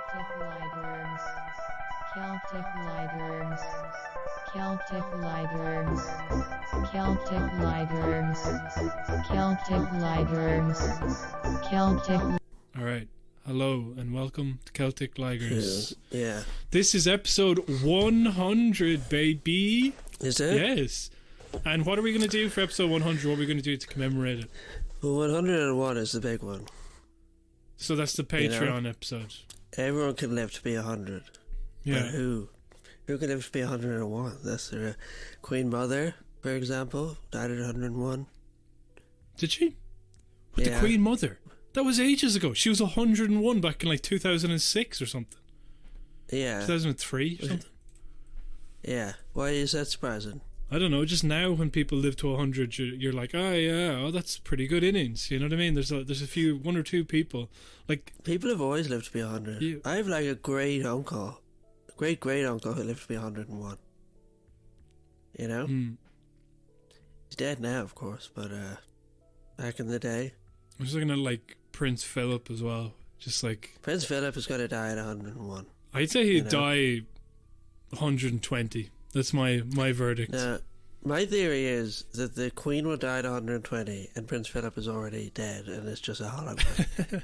Celtic Ligers. Celtic Ligers. Celtic Ligers. Celtic Ligers. Celtic Ligers. Celtic. All right. Hello and welcome to Celtic Ligers. Yeah. This is episode 100, baby. Is it? Yes. And what are we going to do for episode 100? What are we going to do to commemorate it? Well, 101 is the big one. So that's the Patreon episode. Everyone can live to be 100. Yeah. But who can live to be 101? That's the Queen Mother, for example, died at 101. Did she? With the Yeah. Queen Mother? That was ages ago. She was 101 back in like 2006 or something. Yeah. 2003 or something. Yeah. Why is that surprising? I don't know. Just now, when people live to 100, you're like, oh yeah, oh that's pretty good innings. You know what I mean? There's a few, one or two people like People have always lived to be 100. Yeah. I have like a great uncle, great uncle who lived to be 101. You know? He's dead now, of course, but back in the day. I was looking at like Prince Philip as well. Just like Prince Philip is going to die at 101. I'd say he'd You know? die 120. That's my verdict. Now, my theory is that the Queen will die at 120 and Prince Philip is already dead and it's just a hologram.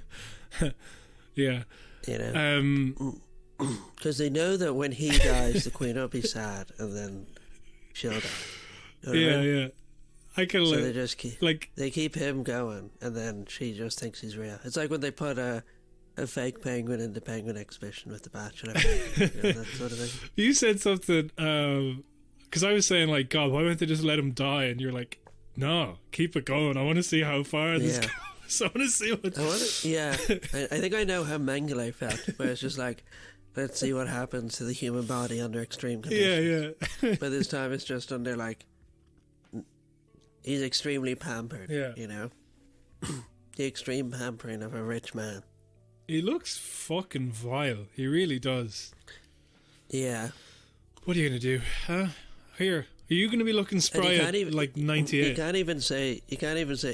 Yeah. You know? Because they know that when he dies, the Queen will be sad and then she'll die. You know what I mean? Yeah. I can So they just keep, like they keep him going and then she just thinks he's real. It's like when they put a fake penguin in the penguin exhibition with the Bachelor. You know, that sort of thing. you said something because I was saying like, God, why wouldn't they just let him die? And you're like, no, keep it going. I want to see how far this Yeah. goes. I want to see what. I think I know how Mengele felt, where it's just like, let's see what happens to the human body under extreme conditions. Yeah. But this time it's just under like, he's extremely pampered. Yeah. You know, the extreme pampering of a rich man. He looks fucking vile. He really does. Yeah. What are you gonna do? Huh? Here, are you gonna be looking spry at like 98? You can't even say.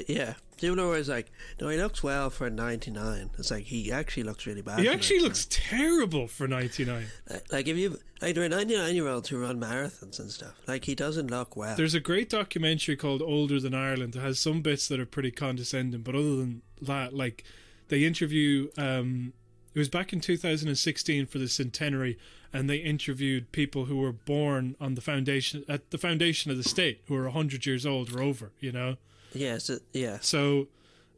Yeah. People are always like, no, he looks well for 99. It's like he actually looks really bad. He for actually 99. looks terrible for 99. Like if you like there are 99-year-olds who run marathons and stuff. Like he doesn't look well. There's a great documentary called Older Than Ireland that has some bits that are pretty condescending, but other than that, like they interview it was back in 2016 for the centenary, and they interviewed people who were born on the foundation of the state, who are 100 years old or over, you know. Yes. Yeah. So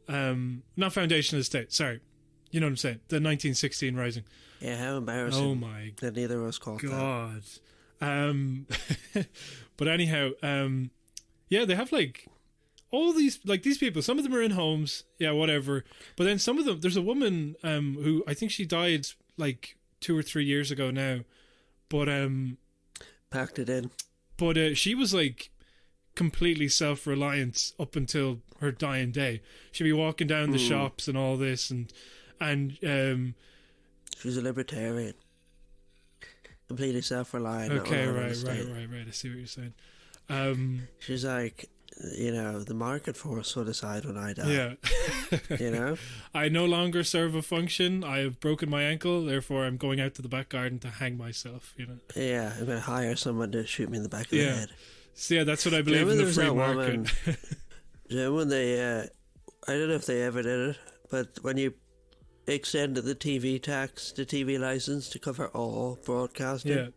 not foundation of the state, sorry, you know what I'm saying, the 1916 rising. Yeah. How embarrassing. Oh my that neither of us called that. God. But anyhow, yeah, they have like all these people. Some of them are in homes, yeah, whatever. But then some of them, there's a woman who I think she died like 2 or 3 years ago now. But Packed it in. But she was like completely self-reliant up until her dying day. She'd be walking down the shops and all this, and She's a libertarian. Completely self-reliant. okay, not relying on right. the state. I see what you're saying. She's like, you know, the market force will decide when I die. Yeah. You know? I no longer serve a function. I have broken my ankle, therefore I'm going out to the back garden to hang myself, you know. Yeah, I'm going to hire someone to shoot me in the back of the head. So yeah, that's what I believe in the free market. You know, when they, I don't know if they ever did it, but when you extended the TV tax, the TV license to cover all broadcasting. Yeah.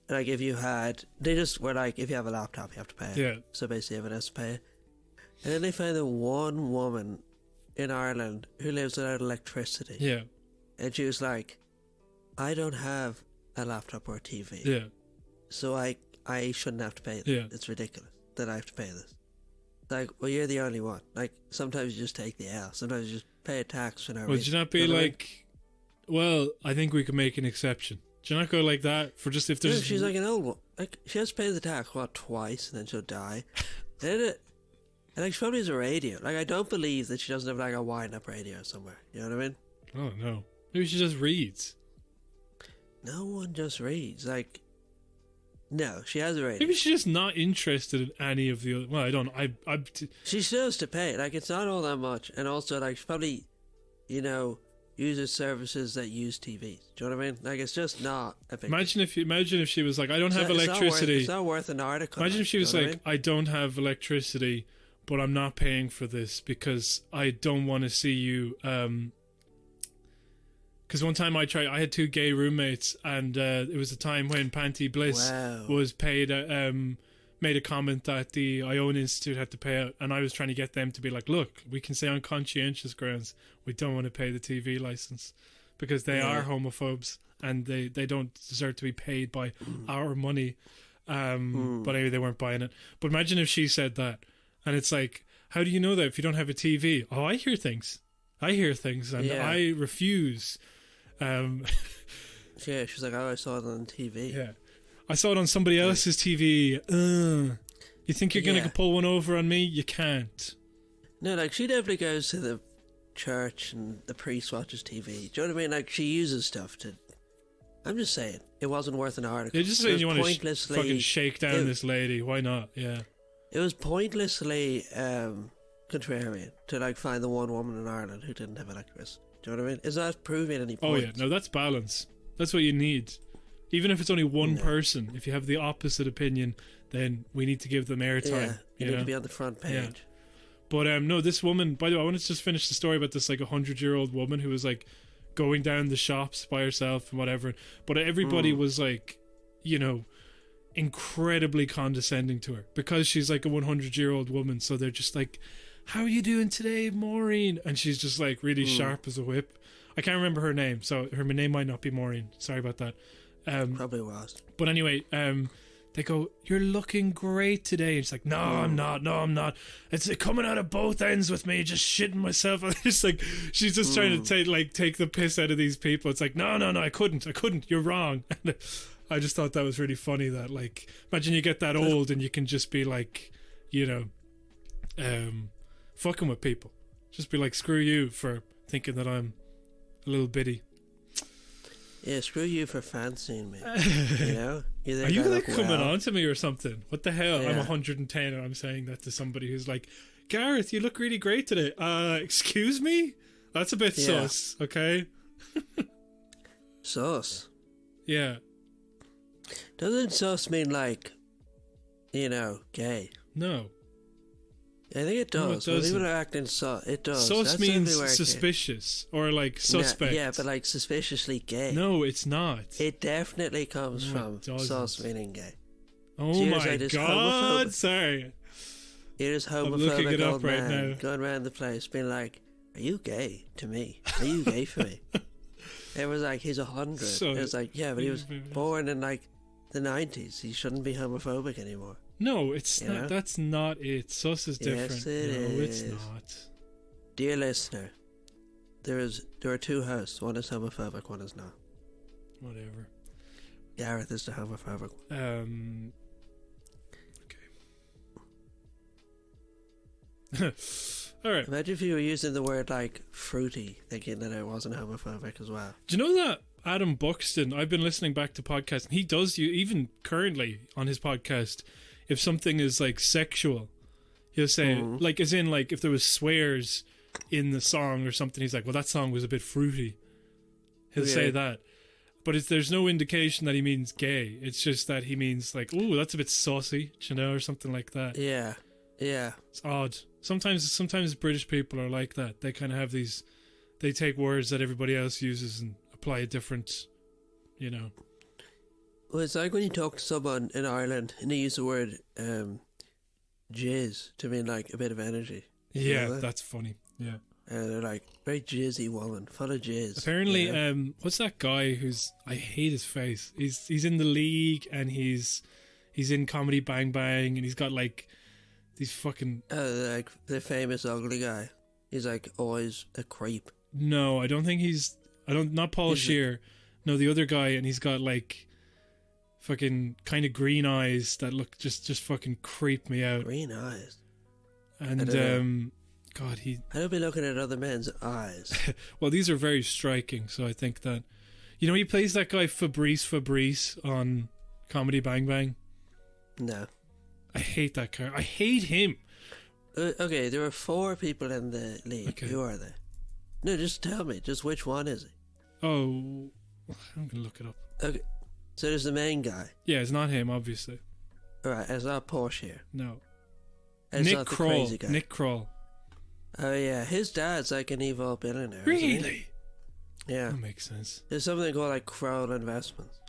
Like if you had, they just were like, if you have a laptop, you have to pay it. Yeah. So basically everyone has to pay it. And then they found the one woman in Ireland who lives without electricity. Yeah. And she was like, I don't have a laptop or a TV. Yeah. So I shouldn't have to pay this. Yeah. It's ridiculous that I have to pay this. Like, well, you're the only one. Like, sometimes you just take the L. Sometimes you just pay a tax for no reason. Would you not be like, well, I think we can make an exception? Do you not go like that for just if there's... Yeah, she's like an old one. Like, she has to pay the tax, twice, and then she'll die. And like, she probably has a radio. Like, I don't believe that she doesn't have, like, a wind-up radio somewhere. You know what I mean? Oh, no. Maybe she just reads. No one just reads. Like, no, she has a radio. Maybe she's just not interested in any of the other... Well, I don't know. She still has to pay. Like, it's not all that much. And also, like, she's probably, you know, uses services that use TVs. Do you know what I mean? Like, it's just not a big Imagine if she was like, I don't have it's electricity. It's not worth an article. Imagine if she was do you like, know what I don't have electricity, but I'm not paying for this because I don't want to see you. Because one time I had 2 gay roommates, and it was a time when Panty Bliss Wow. was paid. Made a comment that the Iona Institute had to pay out, and I was trying to get them to be like, look, we can say on conscientious grounds we don't want to pay the TV license because they are homophobes and they don't deserve to be paid by our money. But anyway, they weren't buying it. But imagine if she said that, and it's like, how do you know that if you don't have a TV? Oh, I hear things, and I refuse. Yeah, she's like, oh, I saw it on TV. Yeah. I saw it on somebody else's TV. You think you're going to pull one over on me? You can't. No, like, she definitely goes to the church and the priest watches TV. Do you know what I mean? Like, she uses stuff to... I'm just saying, it wasn't worth an article. You're just saying you want to fucking shake down this lady. Why not? Yeah. It was pointlessly contrarian to, like, find the one woman in Ireland who didn't have electricity. Do you know what I mean? It's not proving any point. Oh, yeah. No, that's balance. That's what you need. Even if it's only one person, if you have the opposite opinion, then we need to give them airtime. Yeah, you need to be on the front page. Yeah. But no, this woman, by the way, I wanted to just finish the story about this like 100-year-old woman who was like going down the shops by herself and whatever. But everybody was like, you know, incredibly condescending to her because she's like a 100-year-old woman. So they're just like, how are you doing today, Maureen? And she's just like really sharp as a whip. I can't remember her name, so her name might not be Maureen. Sorry about that. Probably was. But anyway, they go, you're looking great today. And she's like, no, I'm not. It's coming out of both ends with me, just shitting myself. It's like, she's just trying to take the piss out of these people. It's like, no, I couldn't, you're wrong. And I just thought that was really funny that, like, imagine you get that old and you can just be like, you know, fucking with people. Just be like, screw you for thinking that I'm a little bitty. Yeah, screw you for fancying me. You know? Are you like coming on to me or something? What the hell? Yeah. I'm 110 and I'm saying that to somebody who's like, Gareth, you look really great today. Excuse me? That's a bit sus, okay? Sus? Yeah. Doesn't sus mean like, you know, gay? No. I think it does. No, it people are acting sus. It does. Sus means suspicious or like suspect. Yeah, but like suspiciously gay. No, it's not. It definitely comes from sus meaning gay. Oh so my god! Sorry. You're just homophobic. I'm looking it up right now. Going around the place being like, are you gay to me? Are you gay for me? It was like, he's 100. So, it was like, yeah, but he was born in like the 90s. He shouldn't be homophobic anymore. No, it's not. Know? That's not it. Sus is different. Yes, it is. It's not. Dear listener, there are 2 hosts. One is homophobic, one is not. Whatever. Gareth is the homophobic one. Okay. Alright. Imagine if you were using the word like fruity, thinking that it wasn't homophobic as well. Do you know that Adam Buxton, I've been listening back to podcasts, and he does, even currently on his podcast, if something is like sexual, he'll say, like, as in, like, if there was swears in the song or something, he's like, well, that song was a bit fruity. He'll say that. But there's no indication that he means gay. It's just that he means, like, ooh, that's a bit saucy, you know, or something like that. Yeah. Yeah. It's odd. Sometimes British people are like that. They kind of have these, they take words that everybody else uses and apply a different, you know. Well, it's like when you talk to someone in Ireland and they use the word jizz to mean like a bit of energy. Yeah, that's funny. Yeah. They're like, very jizzy woman, full of jizz. Apparently, what's that guy who's, I hate his face. He's in the league and he's in Comedy Bang Bang and he's got like these fucking... like the famous ugly guy. He's like always a creep. No, I don't think not Paul Scheer. No, the other guy, and he's got like fucking kind of green eyes that look just fucking creep me out. Green eyes? And God, I don't be looking at other men's eyes. Well, these are very striking, so I think that, you know, he plays that guy Fabrice on Comedy Bang Bang. No. I hate that character. I hate him. Okay, there are 4 people in the league. Okay. Who are they? No, just tell me. Just which one is it? Oh, I'm gonna look it up. Okay. So there's the main guy. Yeah, it's not him, obviously. Alright, it's not Porsche here. No. It's Nick not the Kroll. crazy guy. Nick Kroll. Oh yeah, his dad's like an evil billionaire. Really? Yeah. That makes sense. There's something called like Kroll Investments.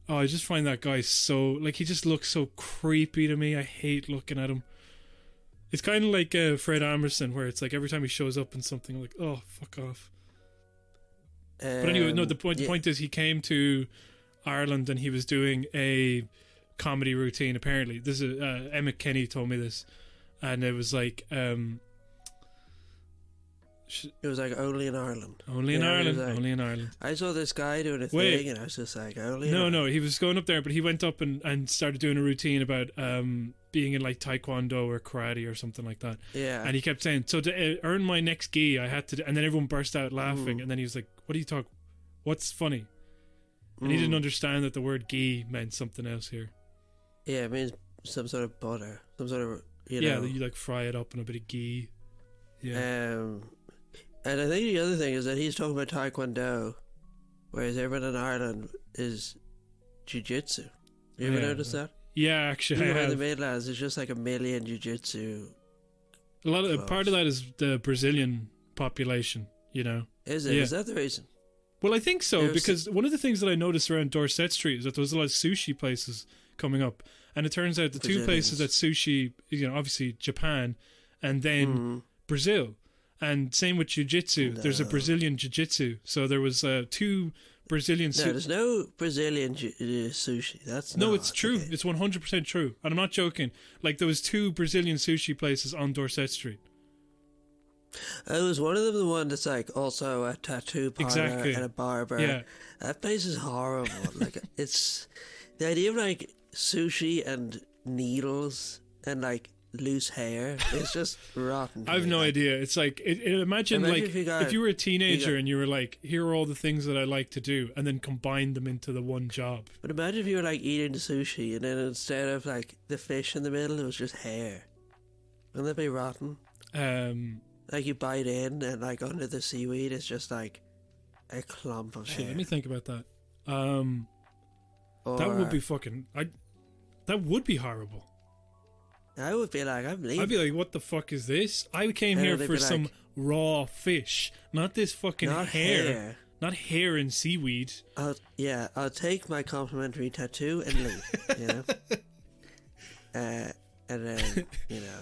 Oh, I just find that guy so... Like, he just looks so creepy to me. I hate looking at him. It's kind of like Fred Amerson, where it's like every time he shows up in something, I'm like, oh, fuck off. But anyway, no, the point is he came to Ireland and he was doing a comedy routine, apparently. This is Emmett Kenny told me this. And it was like... it was like only in Ireland. Only in Ireland. Like, only in Ireland. I saw this guy doing a thing and I was just like, only in Ireland. No, he was going up there, but he went up and started doing a routine about being in like Taekwondo or karate or something like that. Yeah. And he kept saying, so to earn my next gi, I had to... And then everyone burst out laughing. And then he was like, what are you talking... What's funny? And he didn't understand that the word gi meant something else here. Yeah, it means some sort of butter. Some sort of, you know. Yeah, you like fry it up in a bit of ghee. Yeah. And I think the other thing is that he's talking about Taekwondo, whereas everyone in Ireland is Jiu-Jitsu. You ever notice that? Yeah, actually, in the Midlands, there's just like a million Jiu-Jitsu. Part of that is the Brazilian population, you know. Is it? Yeah. Is that the reason? Well, I think so, because one of the things that I noticed around Dorset Street is that there's a lot of sushi places coming up. And it turns out the two places that sushi, you know, obviously Japan and then Brazil. And same with jiu-jitsu. No. There's a Brazilian jiu-jitsu. So there was two Brazilian sushi. No, there's no Brazilian sushi. That's no, it's true. Okay. It's 100% true. And I'm not joking. Like, there was two Brazilian sushi places on Dorset Street. It was one of them, the one that's like also a tattoo parlor and a barber. Yeah. That place is horrible. Like, it's the idea of like sushi and needles and like loose hair. It's just rotten. I've no idea. It's like imagine like if you were a teenager and you were like, here are all the things that I like to do, and then combine them into the one job. But imagine if you were like eating the sushi and then instead of like the fish in the middle, it was just hair. Wouldn't that be rotten? Like you bite in and like under the seaweed it's just like a clump of hair. Let me think about that. That would be fucking... that would be horrible. I would be like, I'm leaving. I'd be like, what the fuck is this? I came here for some raw fish, not this fucking hair. Not hair and seaweed. I'll take my complimentary tattoo and leave, you know? And then, you know...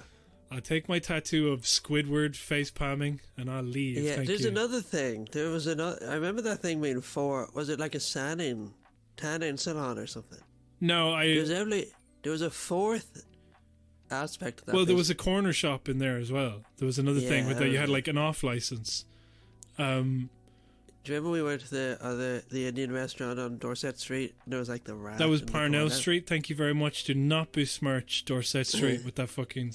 I'll take my tattoo of Squidward face palming and I'll leave. Yeah, Thank there's you. another thing. There was another... I remember that thing being was it like a tanning salon or something? No, there was a fourth aspect of that. Well, there was a corner shop in there as well. There was another thing where you had like an off license. Do you remember we went to the Indian restaurant on Dorset Street? And there was like the rat. That was Parnell Street. Thank you very much. Do not besmirch Dorset Street with that fucking...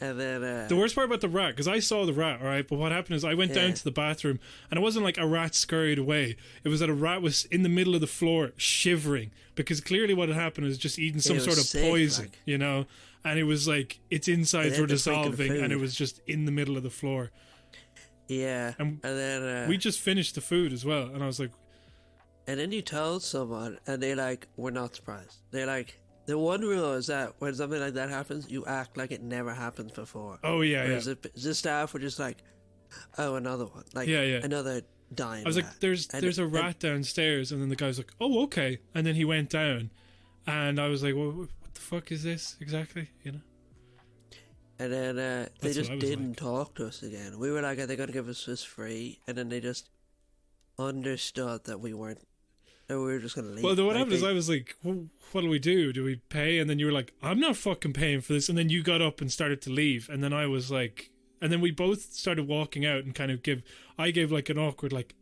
And then, the worst part about the rat, because I saw the rat, all right, but what happened is I went down to the bathroom and it wasn't like a rat scurried away. It was that a rat was in the middle of the floor shivering, because clearly what had happened was just eating some sort of poison, you know, and it was like its insides were dissolving and it was just in the middle of the floor. Yeah. And then we just finished the food as well, and I was like... And then you told someone and they like were not surprised. They're like... The one rule is that when something like that happens, you act like it never happened before. Oh, yeah, Whereas the staff were just like, oh, another one. Like, another dying I was rat. like, there's a rat downstairs. And then the guy was like, oh, okay. And then he went down. And I was like, well, what the fuck is this exactly? You know? And then they just didn't talk to us again. We were like, are they going to give us this free? And then they just understood that we weren't. And we were just going to leave. Well, what happened is I was like, well, what do we do? Do we pay? And then you were like, I'm not fucking paying for this. And then you got up and started to leave. And then I was like, and then we both started walking out and kind of I gave like an awkward, like,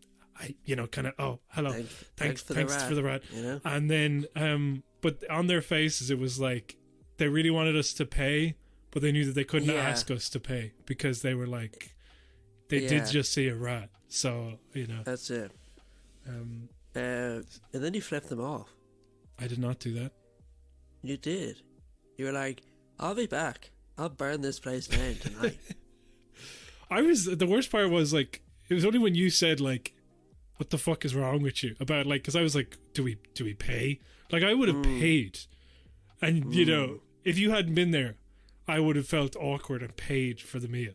kind of, oh, hello. Thanks for the rat. You know? And then, but on their faces, it was like, they really wanted us to pay, but they knew that they couldn't ask us to pay because they were like, they did just see a rat. So, you know. That's it. And then you flipped them off. I did not do that. You did. You were like, I'll be back. I'll burn this place down tonight. The worst part was like, It was only when you said, like, what the fuck is wrong with you? About, like, because I was like, do we pay? Like, I would have paid. And, you know, if you hadn't been there, I would have felt awkward and paid for the meal.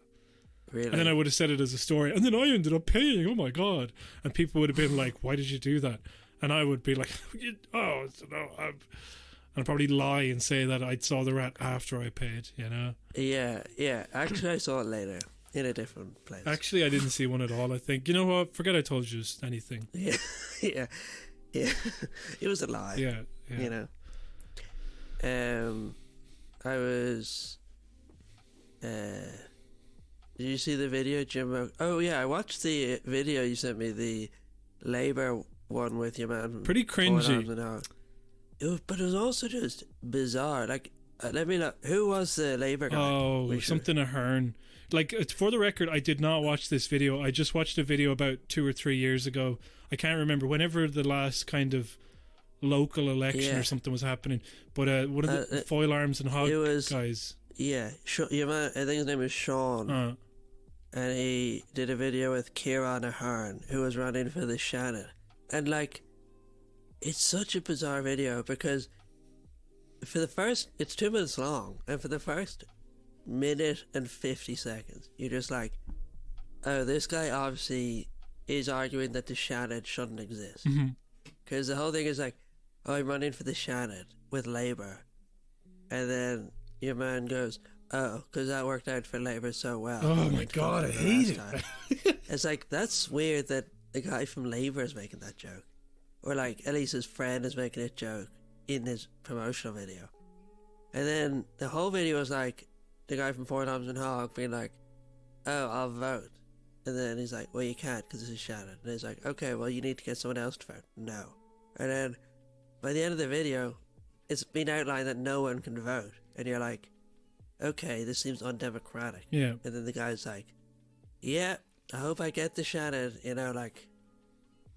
Really? And then I would have said it as a story. And then I ended up paying. Oh, my God. And people would have been like, why did you do that? And I would be like, oh, no. I'd probably lie and say that I saw the rat after I paid, you know? Yeah. Actually, I saw it later in a different place. Actually, I didn't see one at all, I think. You know what? Forget I told you anything. Yeah. It was a lie. Yeah. You know? I was... did you see the video, Jim? Oh, yeah, I watched the video you sent me, the Labour one with your man. Pretty cringy. But it was also just bizarre. Like, let me know. Who was the Labour guy? Oh, something Ahern. Like, for the record, I did not watch this video. I just watched a video about 2 or 3 years ago. I can't remember. Whenever the last kind of local election or something was happening. But one of the Foil Arms and Hog guys. Yeah, your man, I think his name is Sean. And he did a video with Kieran Ahern, who was running for the Shannon. And, like, it's such a bizarre video because for the first, it's 2 minutes long, and for the first minute and 50 seconds, you're just like, oh, this guy obviously is arguing that the Shannon shouldn't exist. Because the whole thing is like, oh, I'm running for the Shannon with Labour. And then your man goes, oh, because that worked out for Labour so well. Oh my God, I hate it. It's like, that's weird that the guy from Labour is making that joke. Or like, at least his friend is making a joke in his promotional video. And then the whole video was like, the guy from Four Arms and Hog being like, oh, I'll vote. And then he's like, well, you can't because this is Shannon. And he's like, okay, well, you need to get someone else to vote. No. And then by the end of the video, it's been outlined that no one can vote. And you're like, okay, this seems undemocratic. Yeah. And then the guy's like, yeah, I hope I get the Shannon, you know, like,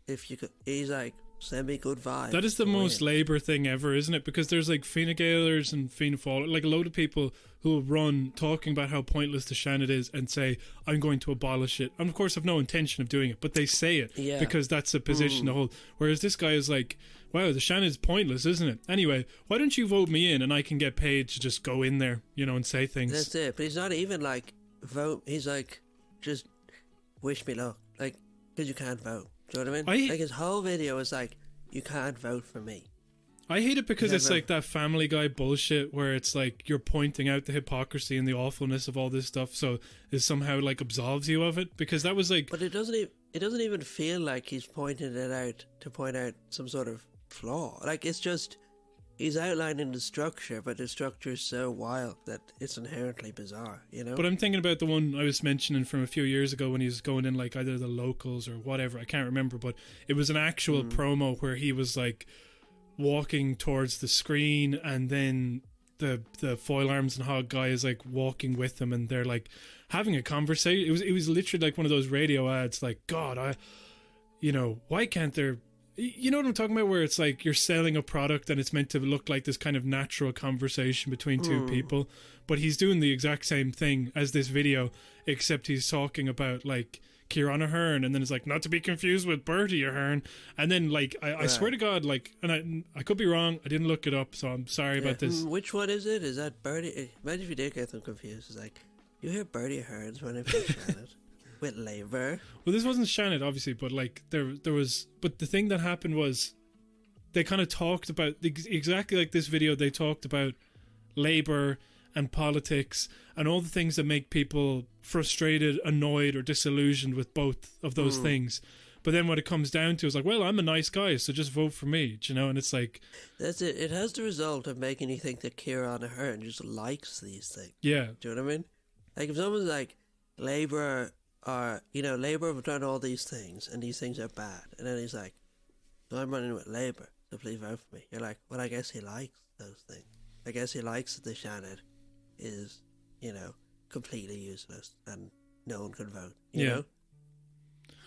if you could, he's like, send me good vibes. That is the most Labour thing ever, isn't it? Because there's like Fine Gaelers and Fianna Fáil, like a load of people who will run talking about how pointless the Shannon is and say, I'm going to abolish it. And of course, have no intention of doing it, but they say it because that's a position to hold. Whereas this guy is like, wow, the Shannon's pointless, isn't it? Anyway, why don't you vote me in and I can get paid to just go in there, you know, and say things. That's it. But he's not even like, vote. He's like, just wish me luck. Like, because you can't vote. Do you know what I mean? Like, his whole video is like, you can't vote for me. I hate it because it's like that Family Guy bullshit where it's like you're pointing out the hypocrisy and the awfulness of all this stuff, so it somehow like absolves you of it. Because that was like, but it doesn't even feel like he's pointing it out to point out some sort of flaw. Like, it's just, he's outlining the structure, but the structure is so wild that it's inherently bizarre, you know? But I'm thinking about the one I was mentioning from a few years ago when he was going in like either the locals or whatever, I can't remember, but it was an actual promo where he was like walking towards the screen and then the Foil Arms and Hog guy is like walking with him and they're like having a conversation. It was literally like one of those radio ads like, God, why can't there... You know what I'm talking about, where it's like you're selling a product and it's meant to look like this kind of natural conversation between two people, but he's doing the exact same thing as this video, except he's talking about like Kieran Ahern, and then it's like, not to be confused with Bertie Ahern, and then like I swear to God, like, and I could be wrong, I didn't look it up, so I'm sorry about this. Which one is it? Is that Bertie? Imagine if you did get them confused. It's like, you hear Bertie Ahern's running for Shannon with Labour. Well, this wasn't Shannon, obviously, but like there was. But the thing that happened was they kind of talked about exactly like this video. They talked about Labour and politics and all the things that make people frustrated, annoyed, or disillusioned with both of those things. But then what it comes down to is like, well, I'm a nice guy, so just vote for me, do you know? And it's like, that's it. It has the result of making you think that Kieran Ahern just likes these things. Yeah, do you know what I mean? Like, if someone's like, Labour have done all these things and these things are bad, and then he's like, no, I'm running with Labour, so please vote for me. You're like, well, I guess he likes those things. I guess he likes that the Shannon is, completely useless and no one can vote, you know?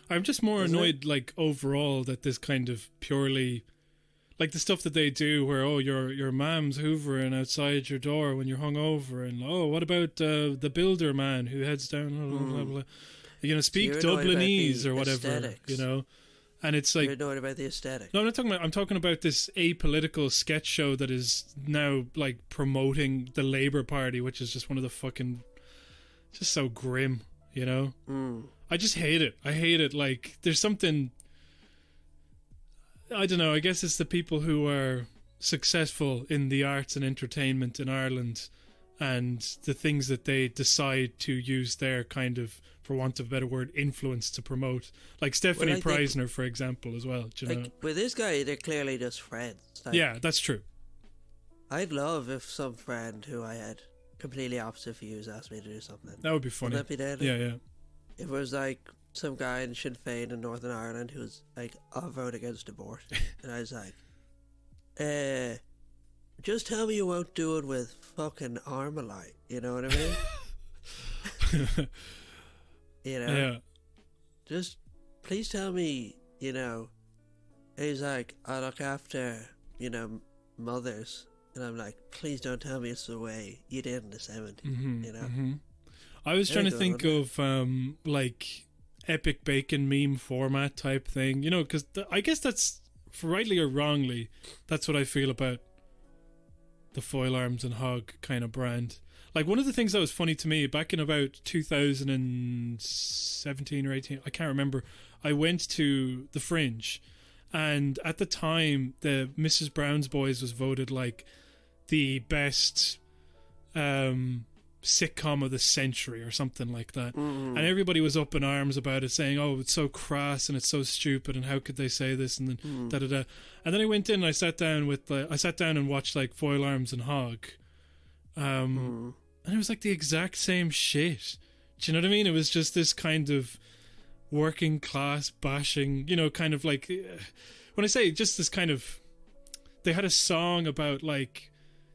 I'm just more annoyed, like, overall, that this kind of purely, like the stuff that they do where, oh, your mom's hoovering outside your door when you're hungover, and oh, what about the builder man who heads down, blah, blah, blah. you know, speak Dublinese or whatever, aesthetics. you know. And it's like, you're annoyed about the aesthetic. No, I'm talking about this apolitical sketch show that is now like promoting the Labour Party, which is just one of the fucking, just so grim, you know. I just hate it. I hate it. Like, there's something, I don't know, I guess it's the people who are successful in the arts and entertainment in Ireland and the things that they decide to use their kind of, for want of a better word, influence to promote. Like Stephanie Preisner, for example, as well. Do you know? With this guy, they're clearly just friends. Like, yeah, that's true. I'd love if some friend who I had completely opposite views asked me to do something. That would be funny. Wouldn't that be deadly? Yeah, yeah. If it was like some guy in Sinn Féin in Northern Ireland who was like, I'll vote against abortion. And I was like, just tell me you won't do it with fucking Armalite. You know what I mean? You know? Yeah. Just please tell me, you know. He's like, I look after, you know, mothers. And I'm like, please don't tell me it's the way you did in the 70s, you know? I was trying to think of, like, epic bacon meme format type thing, you know, because I guess that's, rightly or wrongly, that's what I feel about the Foil Arms and Hog kind of brand. Like, one of the things that was funny to me, back in about 2017 or 18, I can't remember, I went to the Fringe, and at the time, the Mrs. Brown's Boys was voted, like, the best sitcom of the century or something like that. And everybody was up in arms about it, saying, oh, it's so crass and it's so stupid and how could they say this, and then da-da-da. And then I went in and I sat down and watched, like, Foil Arms and Hog. And it was like the exact same shit. Do you know what I mean? It was just this kind of working class bashing, you know, kind of like, when I say just this kind of, they had a song about like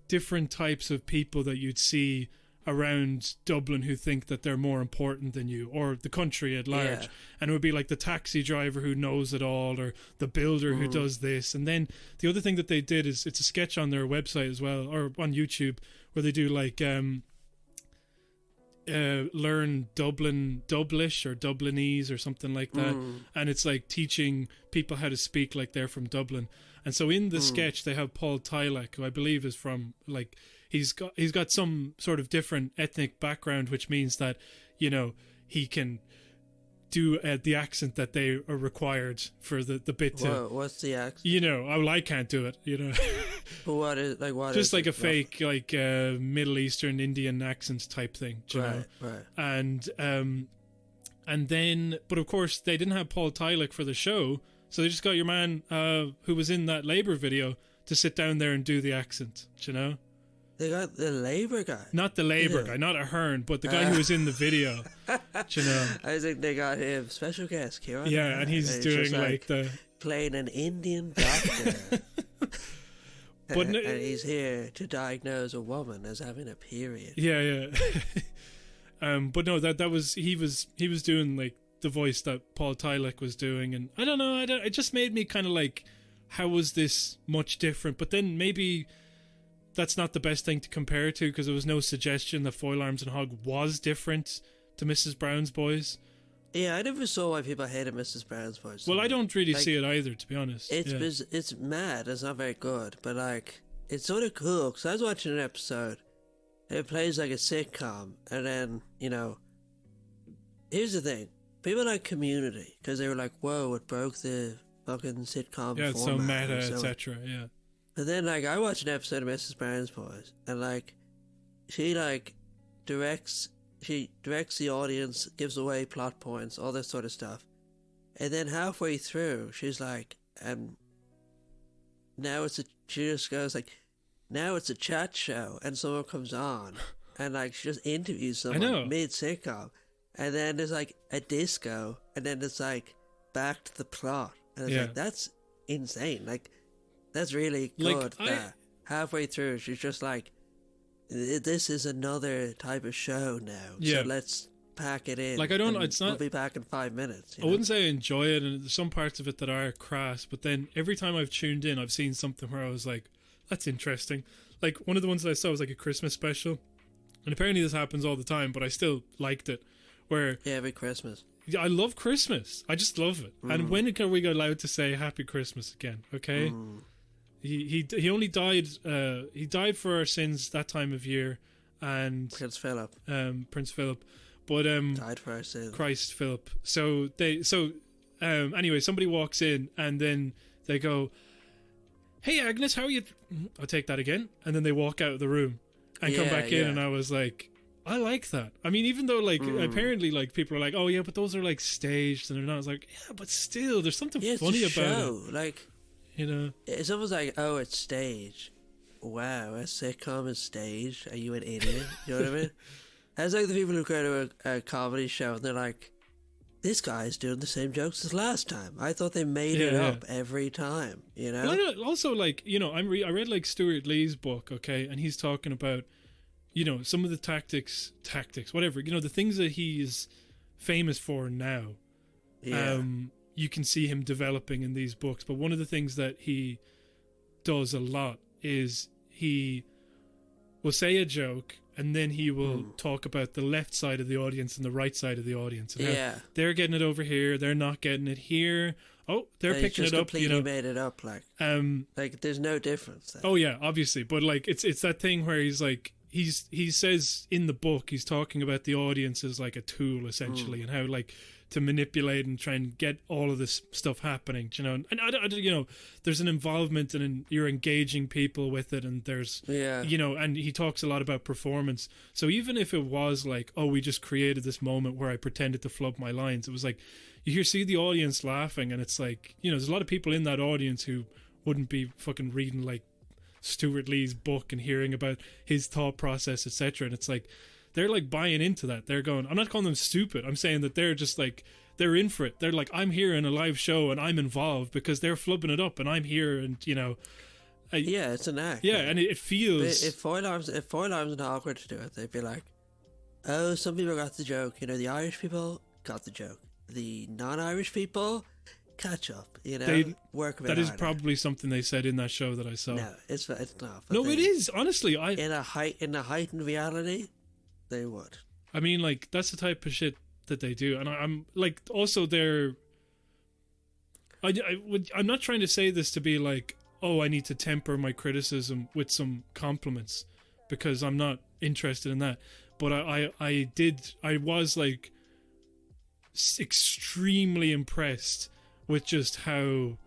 different types of people that you'd see around Dublin who think that they're more important than you, or the country at large. Yeah. And it would be like the taxi driver who knows it all, or the builder who does this. And then the other thing that they did is, it's a sketch on their website as well, or on YouTube, where they do like learn Dublish or Dublinese or something like that. And it's like teaching people how to speak like they're from Dublin. And so in the sketch they have Paul Tylek, who I believe is from, like, he's got some sort of different ethnic background, which means that, you know, he can do the accent that they are required for the bit to. Whoa, what's the accent? You know, I can't do it, you know. But what is, like, what just is like it? A fake, like, Middle Eastern Indian accents type thing, do you know? Right. And then, but of course they didn't have Paul Tylek for the show, so they just got your man who was in that Labour video to sit down there and do the accent, do you know? They got the Labour guy. Not the Labour guy, not Ahern, but the guy who was in the video. Do you know? I think they got him, special guest, Kieran. Yeah, and he's doing like the... playing an Indian doctor. and he's here to diagnose a woman as having a period. Yeah. But no, that was... He was doing like the voice that Paul Tylek was doing, and I don't know, it just made me kind of like, how was this much different? But then maybe... that's not the best thing to compare to, because there was no suggestion that Foil Arms and Hog was different to Mrs. Brown's Boys. Yeah, I never saw why people hated Mrs. Brown's Boys. Well, I don't really see it either, to be honest. It's mad. It's not very good, but like, it's sort of cool, because I was watching an episode, and it plays like a sitcom, and then, you know, here's the thing. People like Community, because they were like, whoa, it broke the fucking sitcom format. Yeah, it's so meta, etc. Yeah. And then, like, I watched an episode of Mrs. Brown's Boys, and, like, she, like, directs the audience, gives away plot points, all this sort of stuff. And then halfway through, she's like, she just goes, like, now it's a chat show, and someone comes on, and, like, she just interviews someone mid-sitcom. And then there's, like, a disco, and then it's, like, back to the plot. And it's like, that's insane. Like, that's really good. Like, halfway through, she's just like, this is another type of show now. Yeah. So let's pack it in. Like, we'll be back in 5 minutes. I wouldn't say I enjoy it, and there's some parts of it that are crass, but then every time I've tuned in, I've seen something where I was like, that's interesting. Like, one of the ones that I saw was like a Christmas special, and apparently this happens all the time, but I still liked it. Where every Christmas. I love Christmas. I just love it. And when are we allowed to say Happy Christmas again? Okay. He only died. He died for our sins that time of year, and Prince Philip. But died for our sins. Christ Philip. Anyway, somebody walks in, and then they go, "Hey Agnes, how are you?" I'll take that again, and then they walk out of the room and come back in, and I was like, I like that. I mean, even though apparently people are like, oh yeah, but those are staged, and they're not. I was like, yeah, but still, there's something funny about it. It's almost like, oh, it's staged. Wow, a sitcom is staged. Are you an idiot? You know what I mean? It's like the people who go to a comedy show and they're like, this guy's doing the same jokes as last time. I thought they made it up every time. You know. Well, also, I read Stuart Lee's book, okay, and he's talking about, some of the tactics, whatever, the things that he is famous for now. Yeah. You can see him developing in these books. But one of the things that he does a lot is he will say a joke and then he will talk about the left side of the audience and the right side of the audience. And how they're getting it over here, they're not getting it here. Oh, they're picking it up. Completely made it up, there's no difference there. Oh yeah, obviously, but it's that thing where he's like, he says in the book, he's talking about the audience as like a tool essentially, and how to manipulate and try and get all of this stuff happening, and there's an involvement and you're engaging people with it, and there's and he talks a lot about performance. So even if it was like, oh, we just created this moment where I pretended to flub my lines, it was like you see the audience laughing, and it's like, there's a lot of people in that audience who wouldn't be fucking reading Stuart Lee's book and hearing about his thought process, etc. And it's like they're buying into that. They're going, I'm not calling them stupid, I'm saying that they're just they're in for it. They're like, I'm here in a live show and I'm involved because they're flubbing it up and I'm here, and it's an act. And it feels, if Foil Arms and awkward to do it, they'd be like, oh, some people got the joke, the Irish people got the joke, the non-Irish people catch up, they work a bit that is harder. Probably something they said in that show that I saw. No, it's not. No, it is, honestly. In a heightened reality, they would. I mean, that's the type of shit that they do, and I'm also they're. I'm not trying to say this to be like, oh, I need to temper my criticism with some compliments, because I'm not interested in that. But I was extremely impressed with just how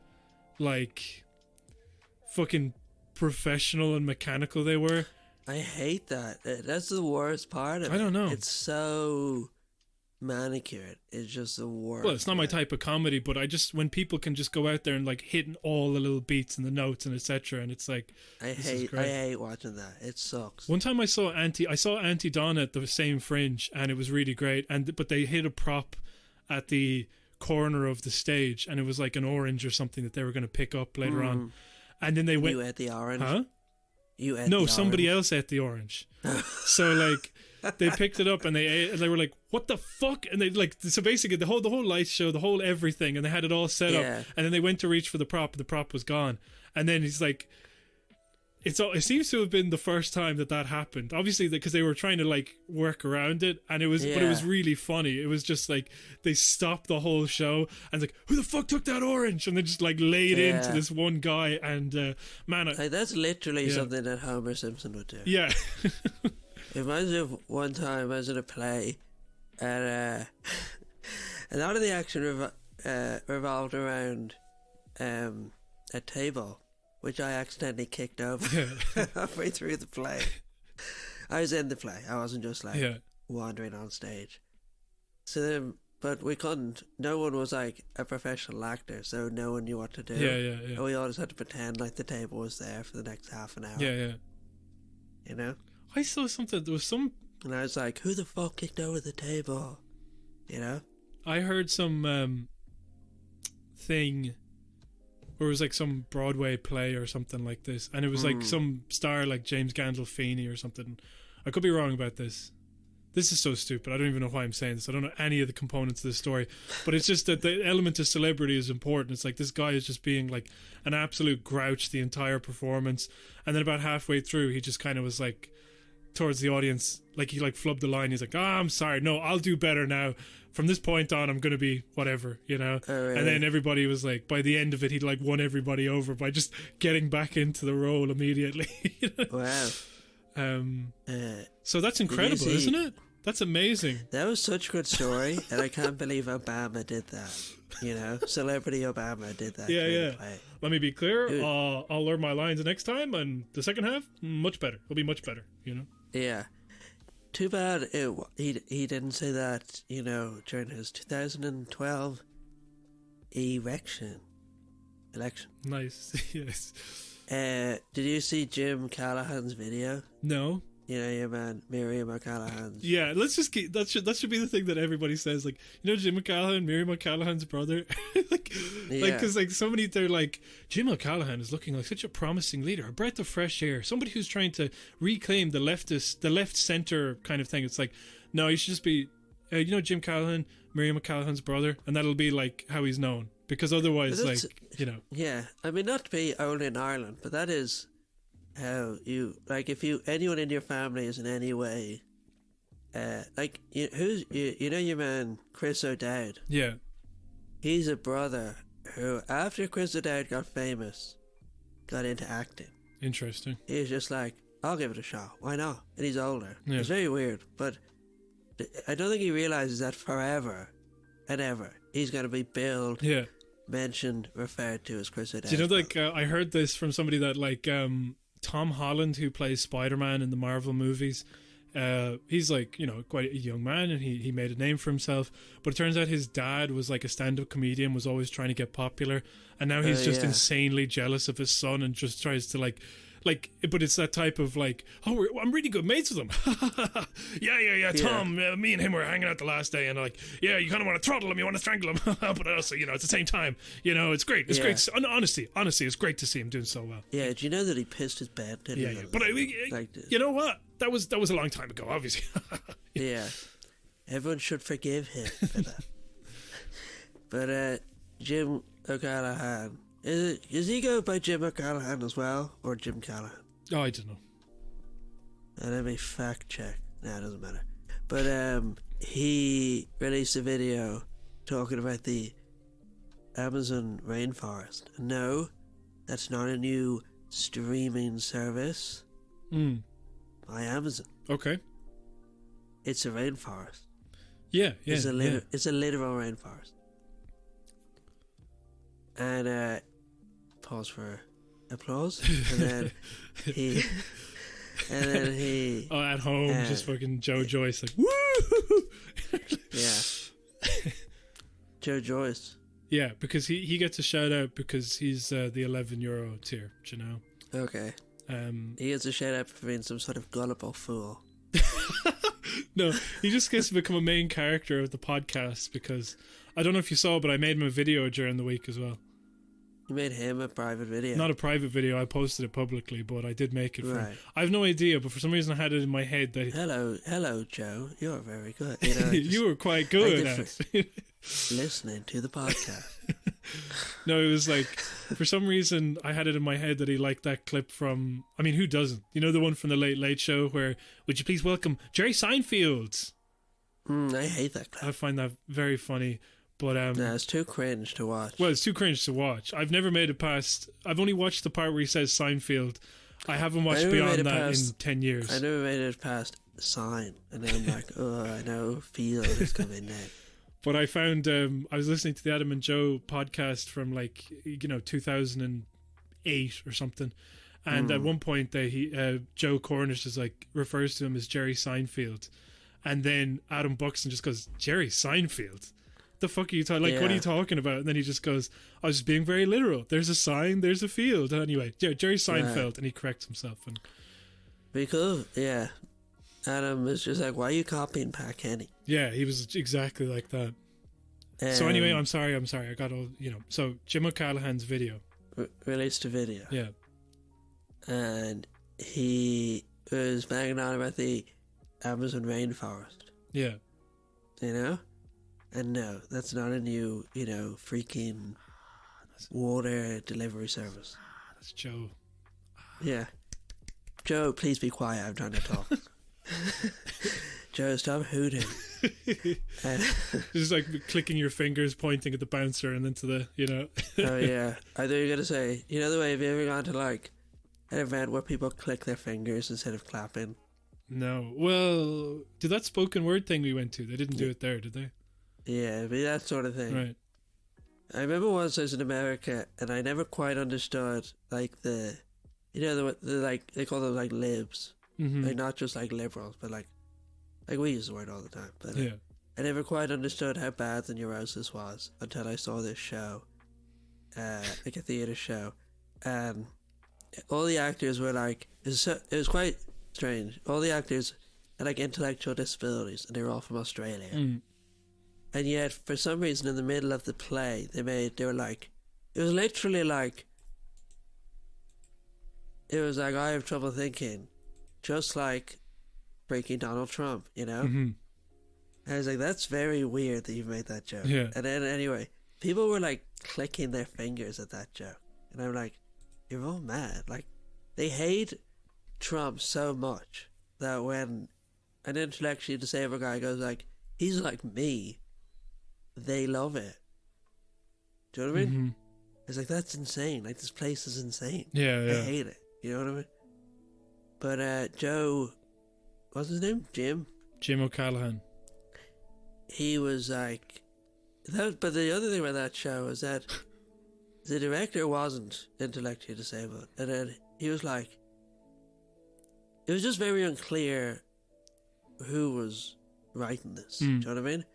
fucking professional and mechanical they were. I hate that. That's the worst part of it. I don't know. It's so manicured. It's just the worst. Well, it's not my type of comedy, but when people can just go out there and hitting all the little beats and the notes and etc. And it's like, I hate watching that. It sucks. One time I saw Auntie Donna at the same Fringe, and it was really great. But they hit a prop at the corner of the stage, and it was like an orange or something that they were going to pick up later on, and then they went, you ate the orange? Huh? You ate no the somebody orange? else ate the orange. So they picked it up and they ate, and they were like, what the fuck? And they so basically the whole light show, the whole everything, and they had it all set up, and then they went to reach for the prop was gone, and then he's like, it seems to have been the first time that happened, obviously, because they were trying to work around it, and it was but it was really funny. It was just they stopped the whole show and who the fuck took that orange, and they just laid into this one guy, and man, that's literally something that Homer Simpson would do. Yeah. It reminds me of one time I was in a play, and a lot of the action revolved around a table, which I accidentally kicked over halfway through the play. I was in the play. I wasn't just wandering on stage. So then, but we couldn't. No one was a professional actor, so no one knew what to do. Yeah. And we all just had to pretend the table was there for the next half an hour. Yeah. I saw something. There was some, and I was like, "Who the fuck kicked over the table?" I heard some thing. Or it was some Broadway play or something like this, and it was some star James Gandolfini or something. I could be wrong about this. This is so stupid. I don't even know why I'm saying this. I don't know any of the components of this story, but it's just that the element of celebrity is important. It's this guy is just being an absolute grouch the entire performance, and then about halfway through, he just kind of was towards the audience, like he like flubbed the line. He's like, I'm sorry, no, I'll do better now. From this point on, I'm going to be whatever, you know? Oh, really? And then everybody was like, by the end of it, he'd like won everybody over by just getting back into the role immediately. You know? Wow. So that's incredible, isn't it? That's amazing. That was such a good story, and I can't believe Obama did that. You know, celebrity Obama did that. Yeah. Let me be clear. I'll learn my lines the next time, and the second half, much better. It'll be much better, you know? Yeah. Too bad he didn't say that, you know, during his 2012 election. Nice. Yes. Did you see Jim Callahan's video? No. You know your man Miriam O'Callahan's. Yeah, let's just keep that should be the thing that everybody says, like, you know, Jim O'Callahan, Miriam O'Callahan's brother. Because like so many, they're like, Jim O'Callahan is looking like such a promising leader, a breath of fresh air, somebody who's trying to reclaim the left center kind of thing. It's like, no, you should just be, you know, Jim Callahan, Miriam O'Callahan's brother, and that'll be like how he's known. Because otherwise, like, you know. Yeah, I mean, not to be only in Ireland, but that is how you, like, if anyone in your family is in any way, like, you know your man Chris O'Dowd? Yeah. He's a brother who, after Chris O'Dowd got famous, got into acting. Interesting. He was just like, I'll give it a shot, why not? And he's older. Yeah. It's very weird, but I don't think he realises that forever and ever he's going to be billed, mentioned, referred to as Chris O'Dowd. Do you know, like, I heard this from somebody that, like, Tom Holland, who plays Spider-Man in the Marvel movies, he's like, you know, quite a young man, and he made a name for himself, but it turns out his dad was like a stand-up comedian, was always trying to get popular, and now he's just insanely jealous of his son and just tries to like, but it's that type of like, oh, I'm really good mates with him. yeah, Tom, me and him were hanging out the last day, and like, yeah, you kind of want to throttle him, you want to strangle him, but also, you know, at the same time, you know, it's great. Honestly, it's great to see him doing so well. Yeah, do you know that he pissed his bed? Yeah. But you know what? That was a long time ago, obviously. Yeah, everyone should forgive him for that. But Jim O'Callahan. Does he go by Jim O'Callahan as well, or Jim Callahan? Oh, I don't know. Let me fact check. Nah, it doesn't matter. But he released a video talking about the Amazon rainforest. No, that's not a new streaming service by Amazon. Okay. It's a rainforest. Yeah. It's a literal rainforest. And pause for applause, and then he at home, just fucking Joe Joyce, like, woo. Yeah. Joe Joyce. Yeah, because he gets a shout out because he's the €11 tier, do you know? Okay. He gets a shout out for being some sort of gullible fool. No, he just gets to become a main character of the podcast because I don't know if you saw, but I made him a video during the week as well. You made him a private video? Not a private video, I posted it publicly, but I did make it for him. Right. I have no idea, but for some reason I had it in my head that... Hello, Joe. You're very good. You know, you were quite good at listening to the podcast. No, it was like, for some reason I had it in my head that he liked that clip from... I mean, who doesn't? You know the one from the Late Late Show where, would you please welcome Jerry Seinfeld? I hate that clip. I find that very funny. But no, it's too cringe to watch. Well, it's too cringe to watch. I've never made it past... I've only watched the part where he says Seinfeld. I haven't watched beyond that in 10 years. I never made it past sign. And then I'm like, oh, I know Field is coming now. But I found... I was listening to the Adam and Joe podcast from, like, 2008 or something. And at one point, Joe Cornish is like, refers to him as Jerry Seinfeld. And then Adam Buxton just goes, Jerry Seinfeld? The fuck are you talking? Like, what are you talking about? And then he just goes, I was just being very literal. There's a sign, there's a field. And anyway, Jerry Seinfeld, and he corrects himself. And be cool, yeah. Adam was just like, why are you copying Pat Kenny? Yeah, he was exactly like that. So anyway, I'm sorry. I got all, So Jim O'Callahan's video. Released a video. Yeah. And he was banging on about the Amazon rainforest. Yeah. You know? And no, that's not a new, freaking water delivery service. That's Joe. Yeah. Joe, please be quiet. I'm trying to talk. Joe, stop hooting. Just like clicking your fingers, pointing at the bouncer and then to the, Oh yeah, I thought you were gonna say, the way, have you ever gone to like an event where people click their fingers instead of clapping? No. Well, did that spoken word thing we went to, they didn't do it there, did they? Yeah, but that sort of thing. Right. I remember once I was in America and I never quite understood like the like they call them like libs, like not just like liberals, but like we use the word all the time. But yeah, I never quite understood how bad the neurosis was until I saw this show, like a theatre show, and all the actors were like, it was quite strange. All the actors had like intellectual disabilities, and they were all from Australia. And yet, for some reason, in the middle of the play, they were like, it was literally like, I have trouble thinking, just like freaking Donald Trump, And I was like, that's very weird that you've made that joke. Yeah. And then anyway, people were like clicking their fingers at that joke. And I'm like, you're all mad. Like, they hate Trump so much that when an intellectually disabled guy goes like, he's like me, they love it. Do you know what I mean? It's like, that's insane. Like, this place is insane. Yeah. I hate it. You know what I mean? But Joe, what's his name? Jim O'Callaghan. He was like that. But the other thing about that show is that the director wasn't intellectually disabled, and then he was like, it was just very unclear who was writing this. Do you know what I mean?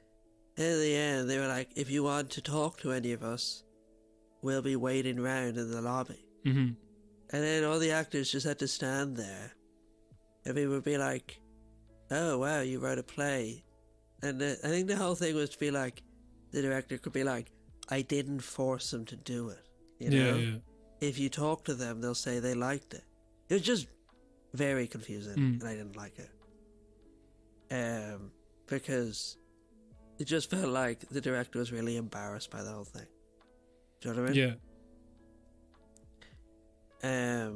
And in the end, they were like, if you want to talk to any of us, we'll be waiting around in the lobby. And then all the actors just had to stand there, and people would be like, oh wow, you wrote a play. And I think the whole thing was to be like, the director could be like, I didn't force them to do it. Yeah. If you talk to them, they'll say they liked it. It was just very confusing, and I didn't like it. Because it just felt like the director was really embarrassed by the whole thing. Do you know what I mean? Yeah.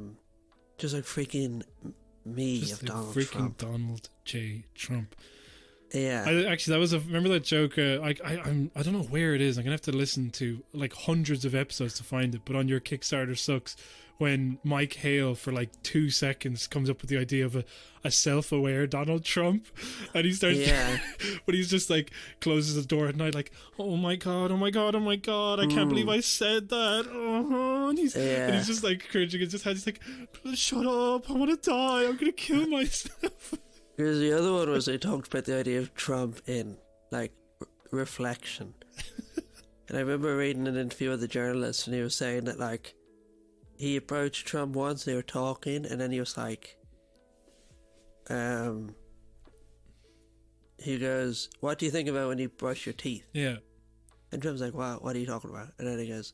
Just like freaking me just of Donald freaking Trump. Donald J. Trump. Yeah. Remember that joke? I don't know where it is. I'm gonna have to listen to like hundreds of episodes to find it. But on your Kickstarter sucks, when Mike Hale for like 2 seconds comes up with the idea of a self-aware Donald Trump, and he starts, but he's just like closes the door at night, like, oh my god, I can't believe I said that. And he's just like cringing in his head. He's like, shut up, I want to die. I'm gonna kill myself. Because the other one was they talked about the idea of Trump in like reflection. And I remember reading an interview with the journalist, and he was saying that like he approached Trump once, they were talking, and then he was like, he goes, what do you think about when you brush your teeth? Yeah. And Trump's like, wow, what are you talking about? And then he goes,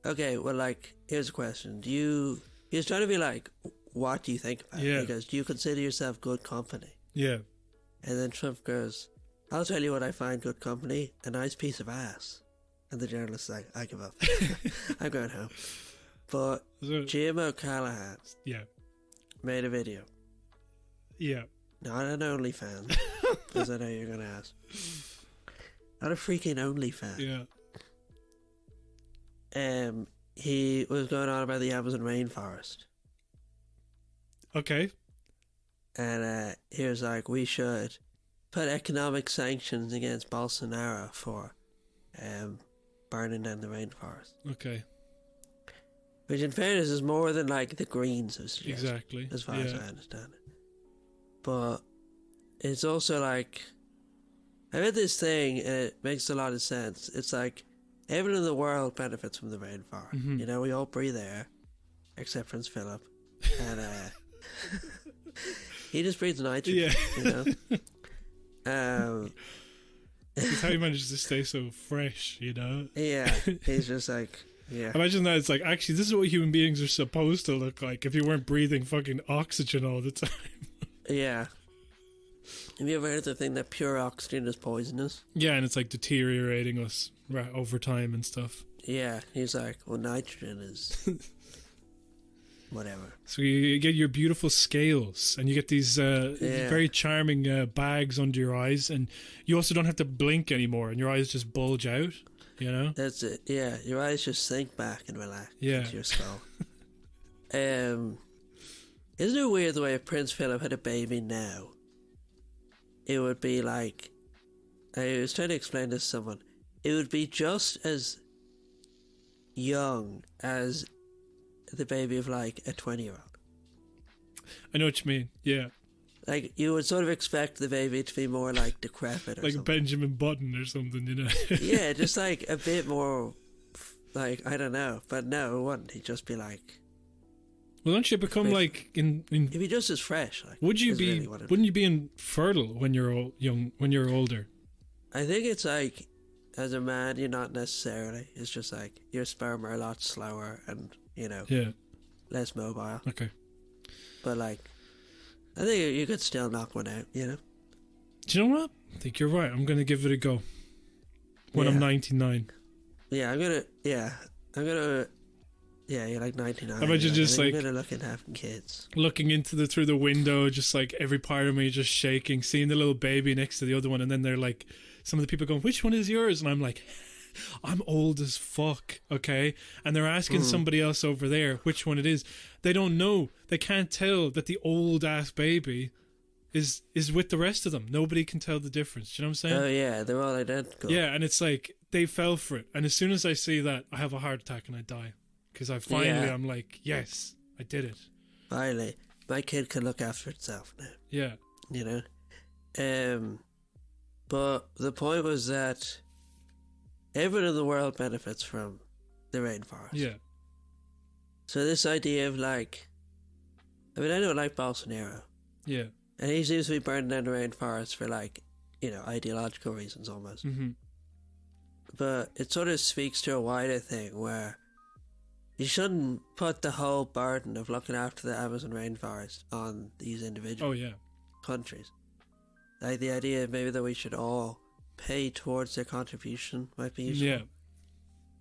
okay, well, like, here's a question. He was trying to be like, what do you think about it? He goes, do you consider yourself good company? Yeah. And then Trump goes, I'll tell you what I find good company, a nice piece of ass. And the journalist's like, I give up. I'm going home. But Jim O'Callaghan made a video. Yeah. Not an OnlyFans, because I know you're going to ask. Not a freaking OnlyFans. Yeah. He was going on about the Amazon rainforest. Okay. And he was like, we should put economic sanctions against Bolsonaro for burning down the rainforest. Okay. Which in fairness is more than like the Greens have suggested. Exactly. As far as I understand it. But it's also like, I read this thing and it makes a lot of sense. It's like everyone in the world benefits from the rainforest. Mm-hmm. You know, we all breathe air, except Prince Philip. And he just breathes nitrogen, you know? It's how he manages to stay so fresh, you know? Yeah, he's just like, yeah. Imagine that it's like, actually, this is what human beings are supposed to look like if you weren't breathing fucking oxygen all the time. Yeah. Have you ever heard the thing that pure oxygen is poisonous? Yeah, and it's like deteriorating us over time and stuff. Yeah, he's like, well, nitrogen is whatever. So you get your beautiful scales, and you get these very charming bags under your eyes, and you also don't have to blink anymore, and your eyes just bulge out. You know, that's it. Yeah, your eyes just sink back and relax into your skull. Isn't it weird the way if Prince Philip had a baby now, it would be like, I was trying to explain this to someone, it would be just as young as the baby of like a 20-year-old. I know what you mean, yeah. Like, you would sort of expect the baby to be more like decrepit or like something. Benjamin Button or something, you know. Yeah, just like a bit more, like, I don't know. But no, it wouldn't. He'd just be like... Well, don't you become like in he'd be just as fresh. Like, would you be? Really wouldn't you be infertile when you're young? When you're older? I think it's like, as a man, you're not necessarily. It's just like your sperm are a lot slower and, you know, less mobile. Okay. But like, I think you could still knock one out. You know. Do you know what? I think you're right. I'm gonna give it a go. When I'm 99. Yeah, I'm gonna. Yeah, you're like 99. I imagine just like I'm gonna look at having kids, looking through the window, just like every part of me just shaking, seeing the little baby next to the other one, and then they're like, some of the people going, "Which one is yours?" And I'm like, I'm old as fuck, okay? And they're asking somebody else over there which one it is. They don't know. They can't tell that the old ass baby is with the rest of them. Nobody can tell the difference. Do you know what I'm saying? Oh yeah, they're all identical. Yeah, and it's like they fell for it. And as soon as I see that, I have a heart attack and I die. Because I'm like, yes, I did it. Finally, my kid can look after itself now. Yeah. You know? But the point was that everyone in the world benefits from the rainforest. Yeah. So this idea of like, I mean, I don't like Bolsonaro. Yeah. And he seems to be burning down the rainforest for like, you know, ideological reasons almost. Mm-hmm. But it sort of speaks to a wider thing where you shouldn't put the whole burden of looking after the Amazon rainforest on these individual countries. Like the idea maybe that we should all pay towards their contribution might be useful. Yeah.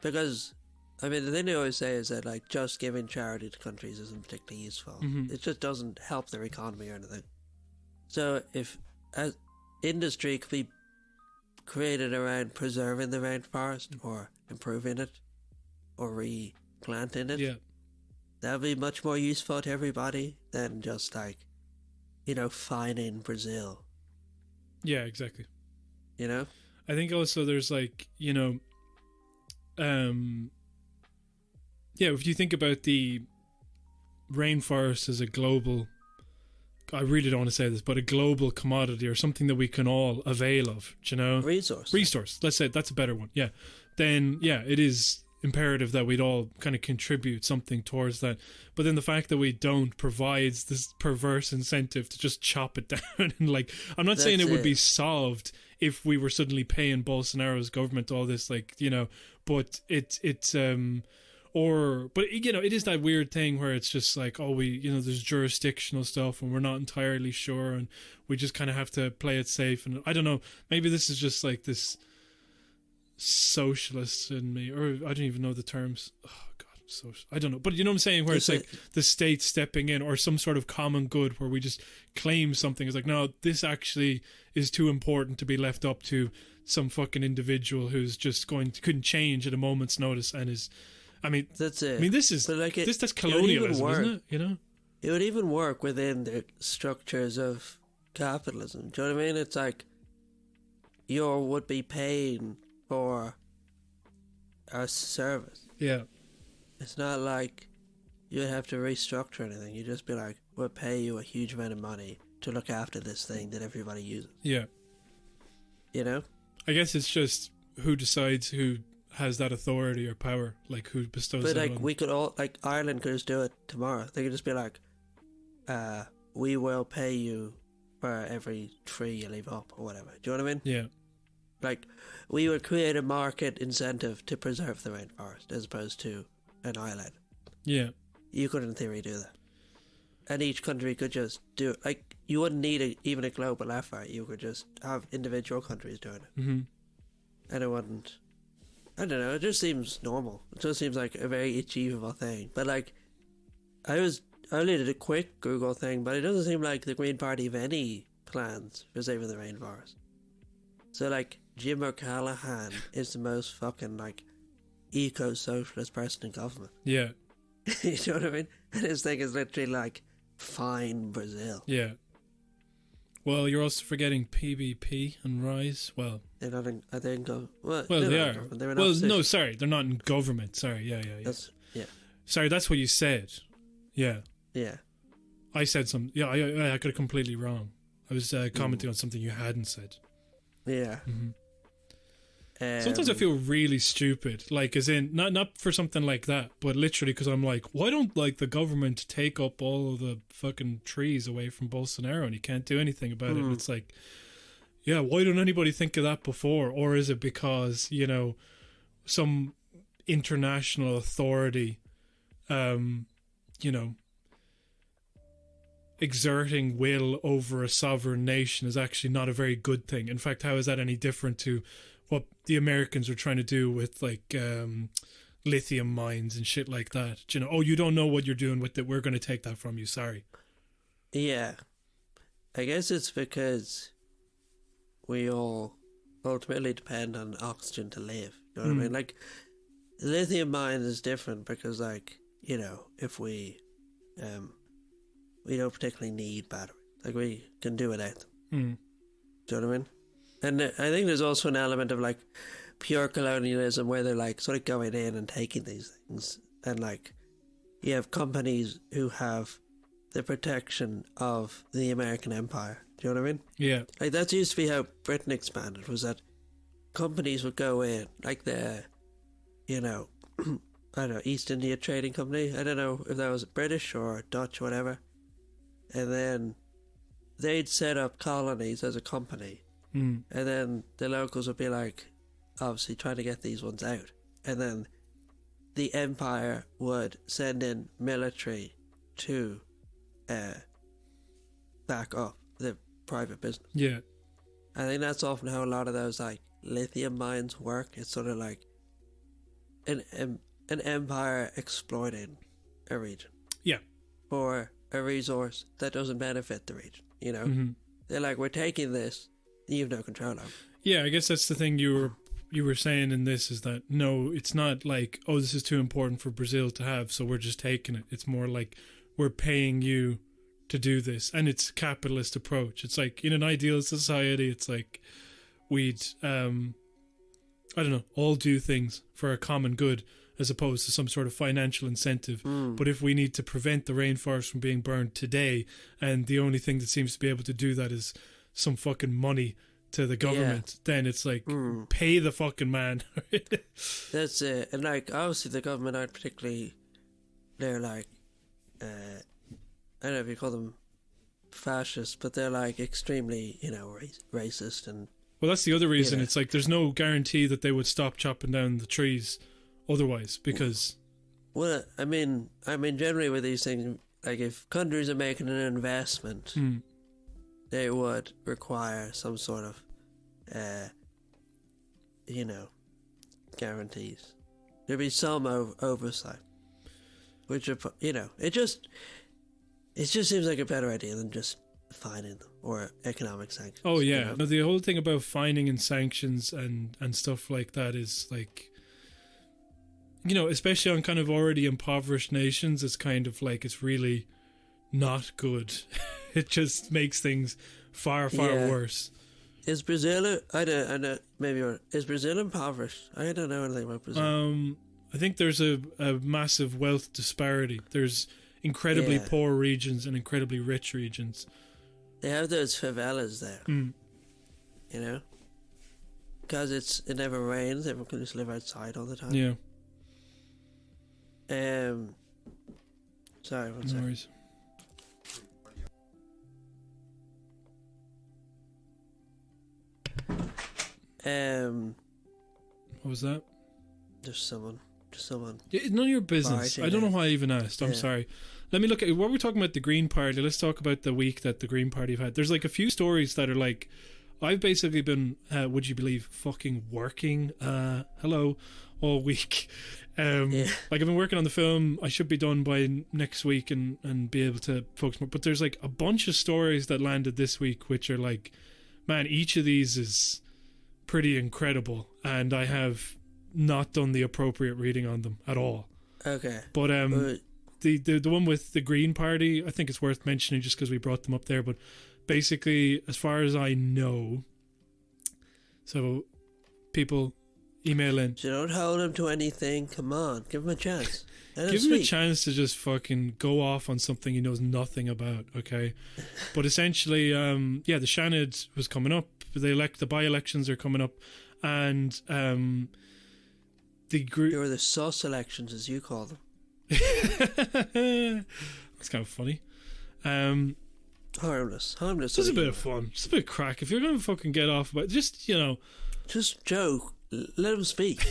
Because, I mean, the thing they always say is that like just giving charity to countries isn't particularly useful. Mm-hmm. It just doesn't help their economy or anything. So if as industry could be created around preserving the rainforest or improving it or replanting it, that would be much more useful to everybody than just like, you know, fining Brazil. Yeah, exactly. You know? I think also there's like, you know, if you think about the rainforest as a global, I really don't want to say this, but a global commodity or something that we can all avail of, you know? Resource. Let's say that's a better one. Yeah. Then, yeah, it is imperative that we'd all kind of contribute something towards that. But then the fact that we don't provides this perverse incentive to just chop it down. And like, I'm not saying it would be solved if we were suddenly paying Bolsonaro's government all this, like, you know, but but you know, it is that weird thing where it's just like, oh, you know, there's jurisdictional stuff and we're not entirely sure and we just kind of have to play it safe. And I don't know, maybe this is just like this socialist in me, or I don't even know the terms. Oh God, social. I don't know, but you know what I'm saying, where it's like the state stepping in or some sort of common good where we just claim something. It's like, no, this actually is too important to be left up to some fucking individual who's just couldn't change at a moment's notice and is. I mean, that's it. I mean, this is like that's colonialism, isn't it? You know, it would even work within the structures of capitalism. Do you know what I mean? It's like you would be paying for a service. Yeah. It's not like you'd have to restructure anything. You'd just be like, we'll pay you a huge amount of money to look after this thing that everybody uses. Yeah. You know? I guess it's just who decides who has that authority or power, like who bestows it. But like we could all, like Ireland could just do it tomorrow. They could just be like, we will pay you for every tree you leave up or whatever. Do you know what I mean? Yeah. Like, we would create a market incentive to preserve the rainforest as opposed to an island. Yeah. You could, in theory, do that. And each country could just do it. Like, you wouldn't need even a global effort. You could just have individual countries doing it. Mm-hmm. And it wouldn't... I don't know, it just seems normal. It just seems like a very achievable thing. But, like, I only did a quick Google thing, but it doesn't seem like the Green Party have any plans for saving the rainforest. So, like, Jim O'Callaghan is the most fucking, like, eco-socialist person in government. Yeah. You know what I mean? And his thing is literally, like, fine Brazil. Yeah. Well, you're also forgetting PBP and Rise. Well, they're not in, I think. Well, they are. They're in well, opposition. no, sorry, they're not in government. Sorry, yeah. Sorry, that's what you said. Yeah. Yeah. I said something. Yeah, I got it completely wrong. I was commenting on something you hadn't said. Yeah. Mm-hmm. Sometimes I feel really stupid, like as in not for something like that, but literally because I'm like, why don't like the government take up all of the fucking trees away from Bolsonaro and he can't do anything about it? And it's like, yeah, why don't anybody think of that before? Or is it because, you know, some international authority, you know, exerting will over a sovereign nation is actually not a very good thing? In fact, how is that any different to what the Americans are trying to do with like lithium mines and shit like that? You know, oh, you don't know what you're doing with it, we're going to take that from you, sorry. Yeah, I guess it's because we all ultimately depend on oxygen to live, you know what I mean? Like, lithium mine is different because, like, you know, if we don't particularly need batteries, like we can do without them. Do you know what I mean? And I think there's also an element of, like, pure colonialism where they're, like, sort of going in and taking these things. And, like, you have companies who have the protection of the American empire. Do you know what I mean? Yeah. Like, that used to be how Britain expanded, was that companies would go in, like the, you know, I don't know, East India Trading Company. I don't know if that was British or Dutch or whatever. And then they'd set up colonies as a company. And then the locals would be like, obviously trying to get these ones out. And then the empire would send in military to back up the private business. Yeah. I think that's often how a lot of those, like, lithium mines work. It's sort of like an empire exploiting a region. Yeah. Or a resource that doesn't benefit the region, you know? They're like, we're taking this, you have no control over. Yeah, I guess that's the thing you were saying in this, is that no, it's not like, oh, this is too important for Brazil to have, so we're just taking it. It's more like, we're paying you to do this, and it's a capitalist approach. It's like, in an ideal society, it's like we'd I don't know, all do things for a common good as opposed to some sort of financial incentive. But if we need to prevent the rainforest from being burned today, and the only thing that seems to be able to do that is some fucking money to the government, then it's like, pay the fucking man. That's it. And, like, obviously the government aren't particularly, they're like, I don't know if you call them fascist, but they're like extremely, you know, racist. And well, that's the other reason. It's like, there's no guarantee that they would stop chopping down the trees otherwise, because, well, I mean generally with these things, like, if countries are making an investment, they would require some sort of you know, guarantees. There'd be some oversight, which are, you know, it just seems like a better idea than just fining them or economic sanctions. Oh yeah, you know? no, the whole thing about fining and sanctions and stuff like that is like, you know, especially on kind of already impoverished nations, it's kind of like, it's really not good. It just makes things far worse. Is Brazil? I don't. Maybe is Brazil impoverished? I don't know anything about Brazil. I think there's a massive wealth disparity. There's incredibly poor regions and incredibly rich regions. They have those favelas there. You know, because it never rains. Everyone can just live outside all the time. Yeah. Sorry, one No second. worries. What was that? Just someone. Yeah, none of your business. I don't know why I even asked. I'm sorry. Let me look at what we're talking about. The Green Party. Let's talk about the week that the Green Party have had. There's like a few stories that are like, I've basically been, would you believe, fucking working, all week. Like I've been working on the film. I should be done by next week and be able to focus more. But there's like a bunch of stories that landed this week, which are like, man, each of these is pretty incredible, and I have not done the appropriate reading on them at all. Okay. But the one with the Green Party, I think it's worth mentioning just because we brought them up there. But basically, as far as I know, so people email in. You don't hold him to anything. Come on, give him a chance. Give him a chance to just fucking go off on something he knows nothing about, okay? But essentially, the Seanad was coming up. The by-elections are coming up, and the group. They were the sus elections, as you call them. That's kind of funny. Harmless. Just a bit of fun. Just a bit of crack. If you're going to fucking get off about it, just, just joke. Let him speak.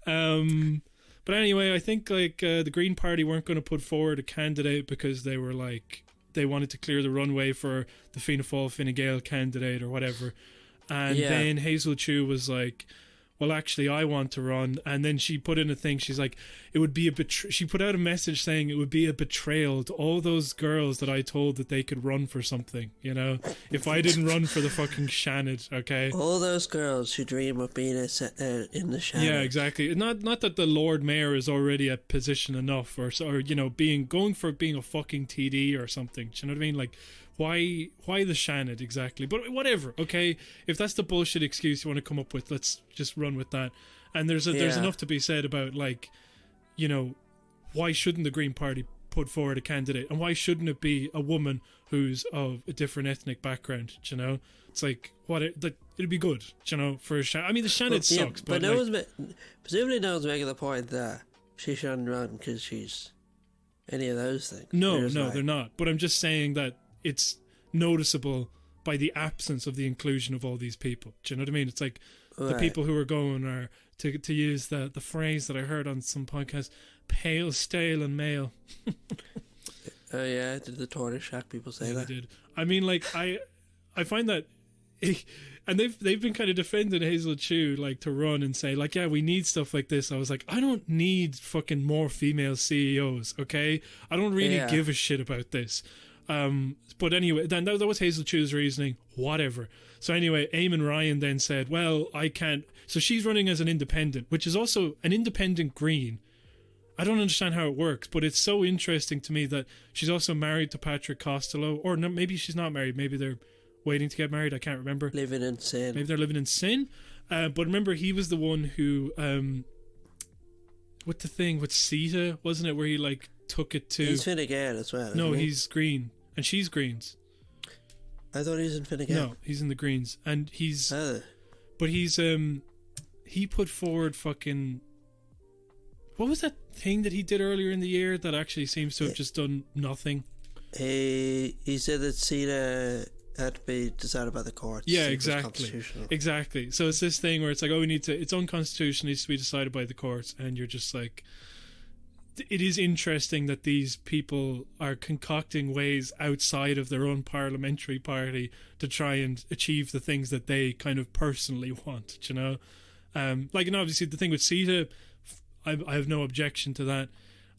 But anyway, I think like the Green Party weren't going to put forward a candidate because they were like, they wanted to clear the runway for the Fianna Fáil Fine Gael candidate or whatever. And then Hazel Chu was like, well, actually, I want to run. And then she put in a thing. She's like, it would be she put out a message saying it would be a betrayal to all those girls that I told that they could run for something, if I didn't run for the fucking Seanad, okay? All those girls who dream of being in the Seanad. Yeah, exactly. Not that the Lord Mayor is already a position enough or going for being a fucking TD or something. Do you know what I mean? Like, why the Seanad exactly? But whatever, okay? If that's the bullshit excuse you want to come up with, let's just run with that. And there's enough to be said about, like, why shouldn't the Green Party put forward a candidate? And why shouldn't it be a woman who's of a different ethnic background, It's like, it'd be good, for a Seanad. I mean, the Seanad sucks. But presumably no one's making the point that she shouldn't run because she's any of those things. No, they're not. But I'm just saying that it's noticeable by the absence of the inclusion of all these people. Do you know what I mean? It's like the people who are going are, to use the phrase that I heard on some podcast, pale, stale and male. Oh yeah, did the Tortoise Shack people say that? They did. I mean, like, I find that, and they've been kind of defending Hazel Chu, like, to run and say, like, yeah, we need stuff like this. I was like, I don't need fucking more female CEOs, okay? I don't really give a shit about this. But anyway, then that was Hazel Chu's reasoning, whatever. So anyway, Eamon Ryan then said, well, I can't. So she's running as an independent, which is also an independent Green. I don't understand how it works, but it's so interesting to me that she's also married to Patrick Costello, or no, maybe she's not married. Maybe they're waiting to get married. I can't remember. Living in sin. Maybe they're living in sin. But remember, he was the one who, with the thing with CETA, wasn't it, where he like took it to... He's Fine Gael as well. No, he's Green. And she's Greens. I thought he was in Fine Gael. No, he's in the Greens. And he's... But he's... He put forward fucking... What was that thing that he did earlier in the year that actually seems to have just done nothing? He said that CETA had to be decided by the courts. Yeah, exactly. So it's this thing where it's like, oh, it's unconstitutional, it needs to be decided by the courts, and you're just like... It is interesting that these people are concocting ways outside of their own parliamentary party to try and achieve the things that they kind of personally want, Like, and obviously the thing with CETA, I have no objection to that.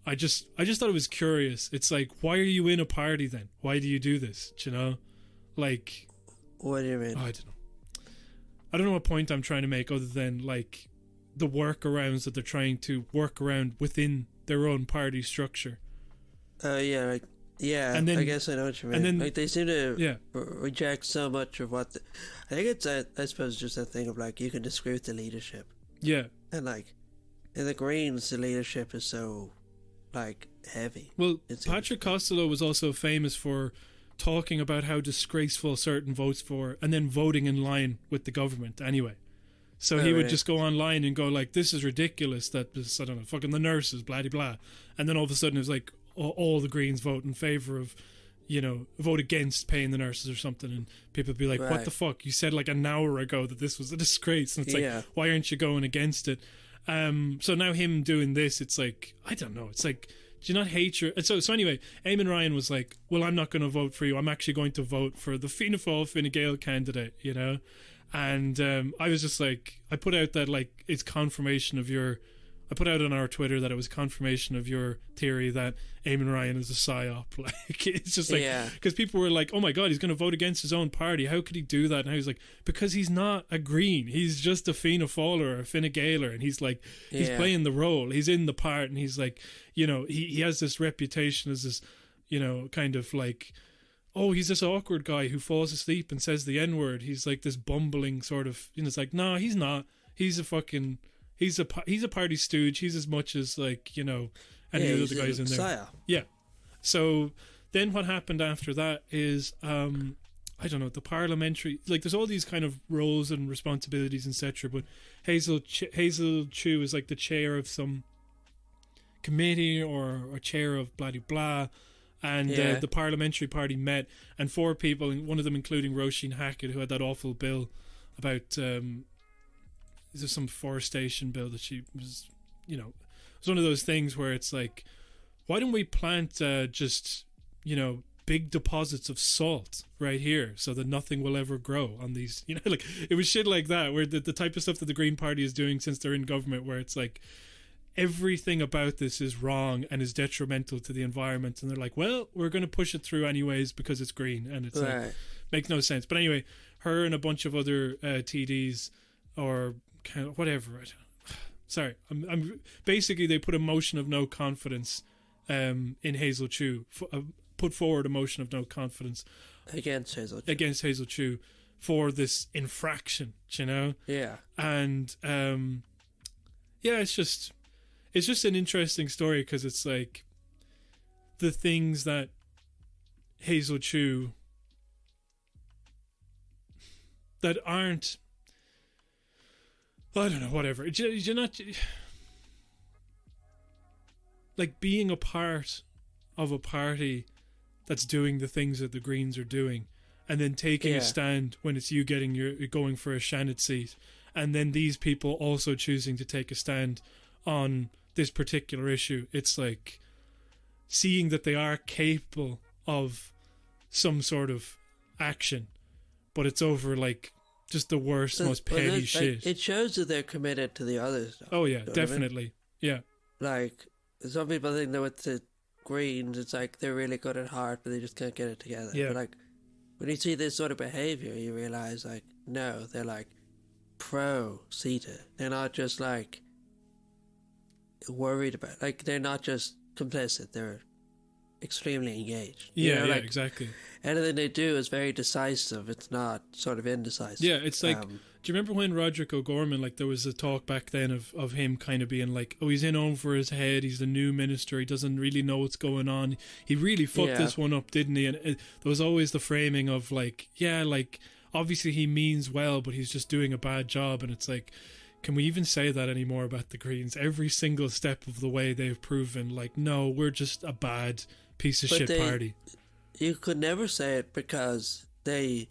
I just thought it was curious. It's like, why are you in a party then? Why do you do this? Like... What do you mean? I don't know. I don't know what point I'm trying to make other than, like, the workarounds that they're trying to work around within their own party structure. Oh yeah, and then, I guess I know what you mean. And then, like, they seem to reject so much of what. I think it's I suppose just that thing of like you can disagree with the leadership. Yeah, and like in the Greens, the leadership is so like heavy. Well, Patrick Costello was also famous for talking about how disgraceful certain votes for, and then voting in line with the government anyway. So he would just go online and go like, this is ridiculous that this, I don't know, fucking the nurses, blah, blah, blah. And then all of a sudden it was like, all the Greens vote in favour of, vote against paying the nurses or something. And people would be like, what the fuck? You said like an hour ago that this was a disgrace. And it's like, why aren't you going against it? So now him doing this, it's like, I don't know. It's like do you not hate your... So anyway, Eamon Ryan was like, well, I'm not going to vote for you. I'm actually going to vote for the Fianna Fáil Fine Gael candidate, you know? And I was just like, I put out that, like, it's confirmation of your... I put out on our Twitter that it was confirmation of your theory that Eamon Ryan is a psyop. Like, it's just like, because people were like, oh my God, he's going to vote against his own party. How could he do that? And I was like, because he's not a Green. He's just a Fianna Fáiler or a Fine Gaeler. And he's like, he's playing the role. He's in the part. And he's like, you know, he has this reputation as this, you know, kind of like, oh, he's this awkward guy who falls asleep and says the N-word. He's like this bumbling sort of, you know, it's like, no, he's not. He's a fucking... He's a party stooge. He's as much as, like, you know, any of the other guys in there. Yeah. So then what happened after that is, I don't know, the parliamentary... Like, there's all these kind of roles and responsibilities, etc. But Hazel Chu is, like, the chair of some committee or chair of blah-de-blah. And the parliamentary party met, and 4 people, and one of them including Roisin Hackett, who had that awful bill about... there's some forestation bill that she was, you know, it's one of those things where it's like, why don't we plant just, you know, big deposits of salt right here so that nothing will ever grow on these, you know, like, it was shit like that, where the type of stuff that the Green Party is doing since they're in government, where it's like, everything about this is wrong and is detrimental to the environment, and they're like, well, we're going to push it through anyways because it's green, and it's like, makes no sense. But anyway, her and a bunch of other TDs or kind of whatever. Sorry, I'm basically they put a motion of no confidence in Hazel Chu, put forward a motion of no confidence against Hazel Chu for this infraction, you know. Yeah. And it's just an interesting story, because it's like the things that Hazel Chu that aren't, I don't know, whatever. You're not... Like, being a part of a party that's doing the things that the Greens are doing, and then taking a stand when it's you going for a Shannon seat, and then these people also choosing to take a stand on this particular issue. It's like seeing that they are capable of some sort of action, but it's over, like, just the worst, most petty shit. It shows that they're committed to the other stuff. Oh yeah, definitely. I mean? Yeah. Like, some people think that with the Greens, it's like they're really good at heart, but they just can't get it together. Yeah. But like, when you see this sort of behaviour, you realise, like, no, they're like pro-CETA. They're not just like worried about, like, they're not just complicit. They're extremely engaged. Yeah, like, exactly. Anything they do is very decisive. It's not sort of indecisive. Yeah, it's like, do you remember when Roderick O'Gorman, like, there was a talk back then of him kind of being like, oh, he's in over his head, he's the new minister, he doesn't really know what's going on. He really fucked this one up, didn't he? And there was always the framing of like, yeah, like, obviously he means well, but he's just doing a bad job. And it's like, can we even say that anymore about the Greens? Every single step of the way they've proven, like, no, we're just a bad piece of shit party. You could never say it because they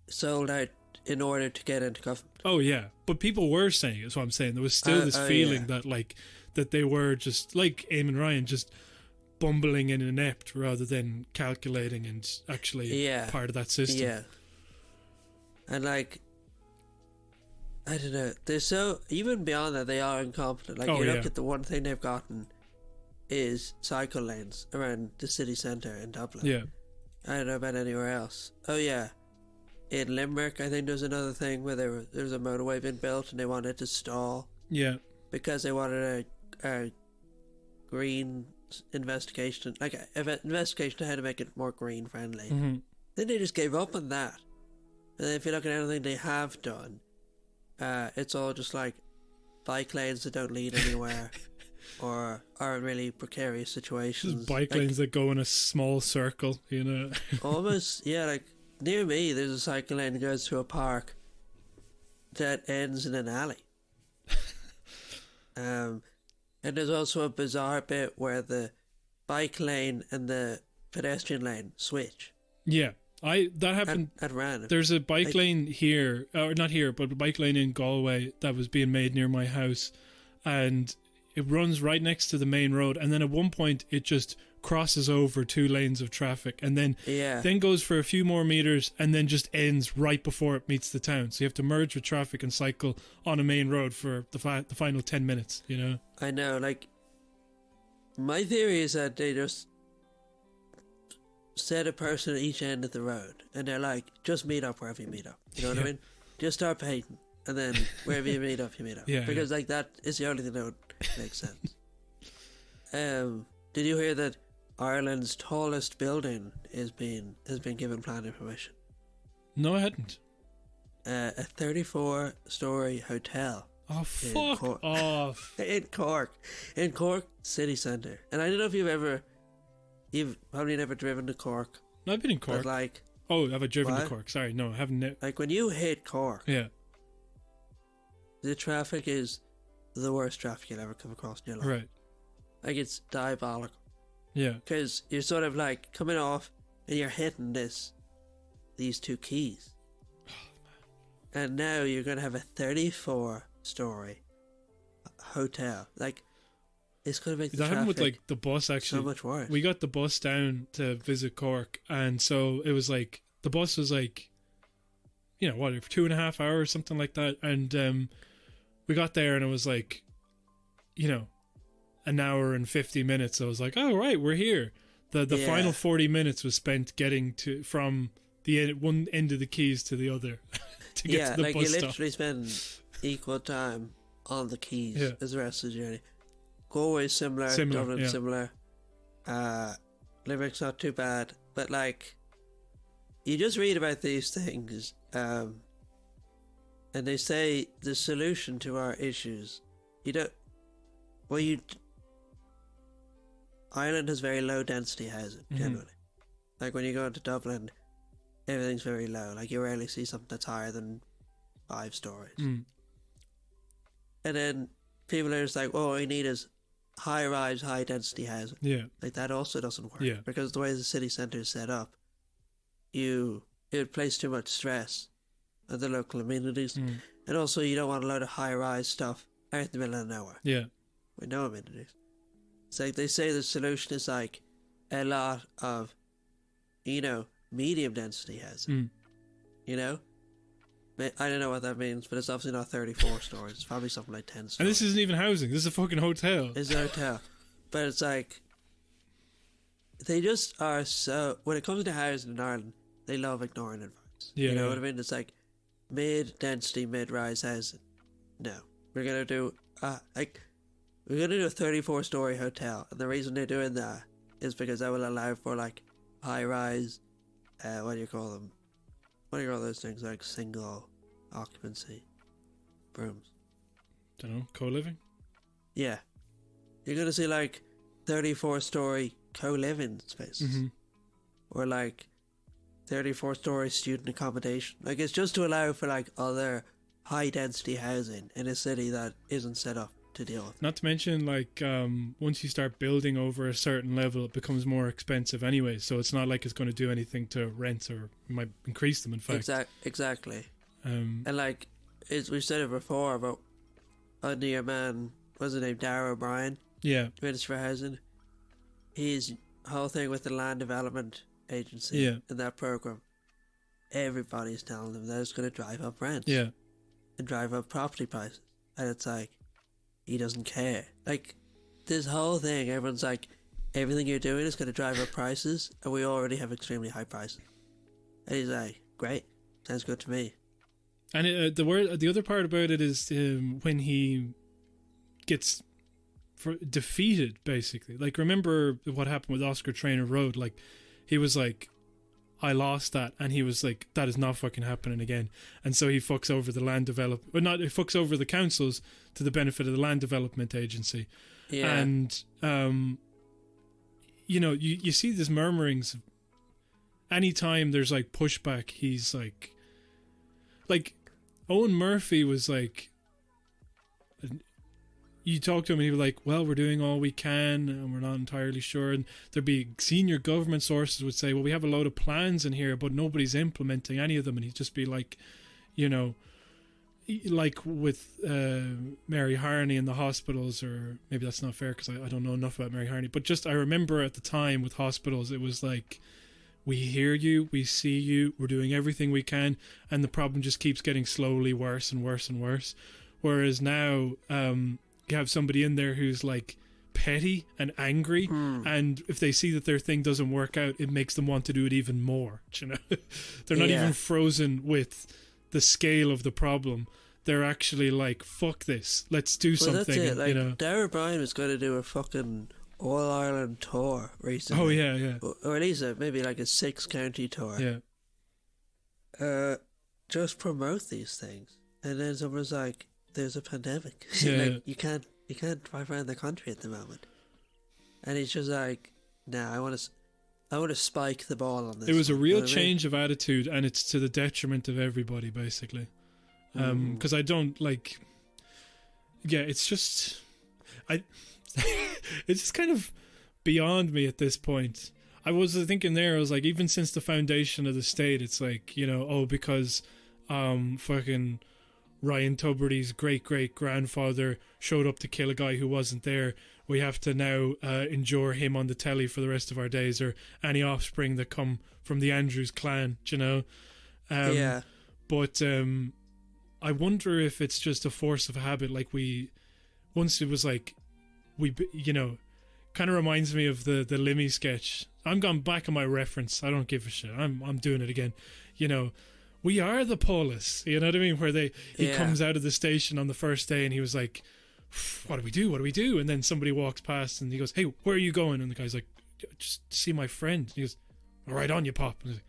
sold out in order to get into government. Oh yeah, but people were saying it, is what I'm saying. There was still this feeling that, like, that they were just, like Eamon Ryan, just bumbling and inept rather than calculating and actually part of that system. Yeah. And, like, I don't know, they're so, even beyond that, they are incompetent. Like, look at the one thing they've gotten is cycle lanes around the city centre in Dublin. Yeah. I don't know about anywhere else. Oh yeah, in Limerick, I think there's another thing where there was a motorway being built and they wanted to stall. Yeah. Because they wanted a green investigation, like an investigation on how to make it more green friendly. Mm-hmm. Then they just gave up on that. And then if you look at anything they have done, it's all just like bike lanes that don't lead anywhere. Or are in really precarious situations. Just bike lanes that go in a small circle, you know. Almost, yeah, like near me there's a cycle lane that goes through a park that ends in an alley. And there's also a bizarre bit where the bike lane and the pedestrian lane switch. Yeah, that happened at random. There's a bike lane here, or not here, but a bike lane in Galway that was being made near my house, and it runs right next to the main road, and then at one point it just crosses over 2 lanes of traffic, and then goes for a few more meters, and then just ends right before it meets the town. So you have to merge with traffic and cycle on a main road for the final 10 minutes. You know. I know. Like, my theory is that they just set a person at each end of the road, and they're like, just meet up wherever you meet up. You know what I mean? Just start painting, and then wherever you meet up, you meet up. Because like that is the only thing that would make sense. Did you hear that Ireland's tallest building has been given planning permission? No, I hadn't. A 34-story hotel. Oh, fuck off. In Cork city centre. And I don't know if you've probably never driven to Cork. No, I've been in Cork. Like, oh, have I driven to Cork? Sorry, no, I haven't. Like, when you hit Cork, yeah, the traffic is the worst traffic you'll ever come across in your life. Right. Like, it's diabolical. Yeah. Because you're sort of like coming off and you're hitting these 2 keys. Oh, man. And now you're going to have a 34-story hotel. Like, it's going to make the traffic happened with like the bus, actually. So much worse. We got the bus down to visit Cork, and so it was like, the bus was like, you know, what, for 2.5 hours, something like that. And we got there and it was like, you know, an hour and 50 minutes. I was like, oh, right, we're here. The final 40 minutes was spent getting from the one end of the keys to the other to get to the like bus you stop. literally spend equal time on the keys as the rest of the journey. Galway's similar, Dublin similar. Limerick's not too bad, but like, you just read about these things, and they say the solution to our issues, Ireland has very low density housing, generally. Like, when you go into Dublin, everything's very low. Like, you rarely see something that's higher than 5 stories. And then people are just like, all we need is high-rise, high-density housing. Yeah. Like, that also doesn't work. Yeah. Because the way the city centre is set up, it would place too much stress on the local amenities. And also, you don't want a load of high-rise stuff out in the middle of nowhere. Yeah. With no amenities. It's like, they say the solution is like a lot of, you know, medium density housing. You know? I don't know what that means, but it's obviously not 34 stories. It's probably something like 10 stories. And this isn't even housing. This is a fucking hotel. It's a hotel. But it's like, they just are so, when it comes to housing in Ireland, they love ignoring advice. Yeah, you know what I mean? It's like mid-density, mid-rise housing. No. We're going to do a 34-story hotel. And the reason they're doing that is because that will allow for like high-rise, what do you call them? What do you call those things? Like single occupancy rooms. Don't know, co-living? Yeah. You're going to see like 34-story co-living spaces. Or like 34-story student accommodation. Like, it's just to allow for like other high-density housing in a city that isn't set up to deal with. Not to mention, like, once you start building over a certain level, it becomes more expensive anyway. So it's not like it's going to do anything to rents, or might increase them, in fact. Exactly. And like, we've said it before about under your man, what's his name, Darragh O'Brien? Yeah. Minister for Housing. His whole thing with the Land Development Agency in that program, everybody's telling them that it's going to drive up rents. Yeah. And drive up property prices. And it's like, he doesn't care. Like, this whole thing, everyone's like, everything you're doing is going to drive up prices, and we already have extremely high prices. And he's like, great, sounds good to me. And the other part about it is when he gets defeated, basically. Like, remember what happened with Oscar Traynor Road? Like, he was like, I lost that, and he was like, that is not fucking happening again. And so he fucks over the land develop, but not, he fucks over the councils to the benefit of the Land Development Agency. Yeah. And you know, you see these murmurings anytime there's like pushback. He's like Owen Murphy was like, you talk to him and he'd be like, well, we're doing all we can and we're not entirely sure. And there'd be senior government sources would say, well, we have a load of plans in here, but nobody's implementing any of them. And he'd just be like, you know, like with Mary Harney in the hospitals, or maybe that's not fair because I don't know enough about Mary Harney, but just I remember at the time with hospitals, it was like, we hear you, we see you, we're doing everything we can, and the problem just keeps getting slowly worse and worse and worse. Whereas now, you have somebody in there who's like petty and angry, and if they see that their thing doesn't work out, it makes them want to do it even more. You know, they're not even frozen with the scale of the problem. They're actually like, fuck this, let's do something. That's it. Like, you know, Darragh Bryan was going to do a fucking All-Ireland tour recently. Oh yeah. Or at least maybe like a 6-county tour. Yeah. Just promote these things. And then someone's like, there's a pandemic. Yeah. Like, you can't drive around the country at the moment. And he's just like, nah, I want to spike the ball on this. It was a real change of attitude, and it's to the detriment of everybody, basically. Because I don't like... Yeah, it's just... it's just kind of beyond me at this point. I was thinking there, I was like, even since the foundation of the state, it's like, you know, because fucking Ryan Tubridy's great-great-grandfather showed up to kill a guy who wasn't there, we have to now endure him on the telly for the rest of our days, or any offspring that come from the Andrews clan, you know? Yeah. But I wonder if it's just a force of habit. Like, once it was like, you know, kind of reminds me of the Limmy sketch. I'm gone back on my reference. I don't give a shit. I'm doing it again. You know, we are the police. You know what I mean? Where he comes out of the station on the first day and he was like, what do we do? What do we do? And then somebody walks past and he goes, hey, where are you going? And the guy's like, just see my friend. And he goes, all right, on you, Pop. And he's like,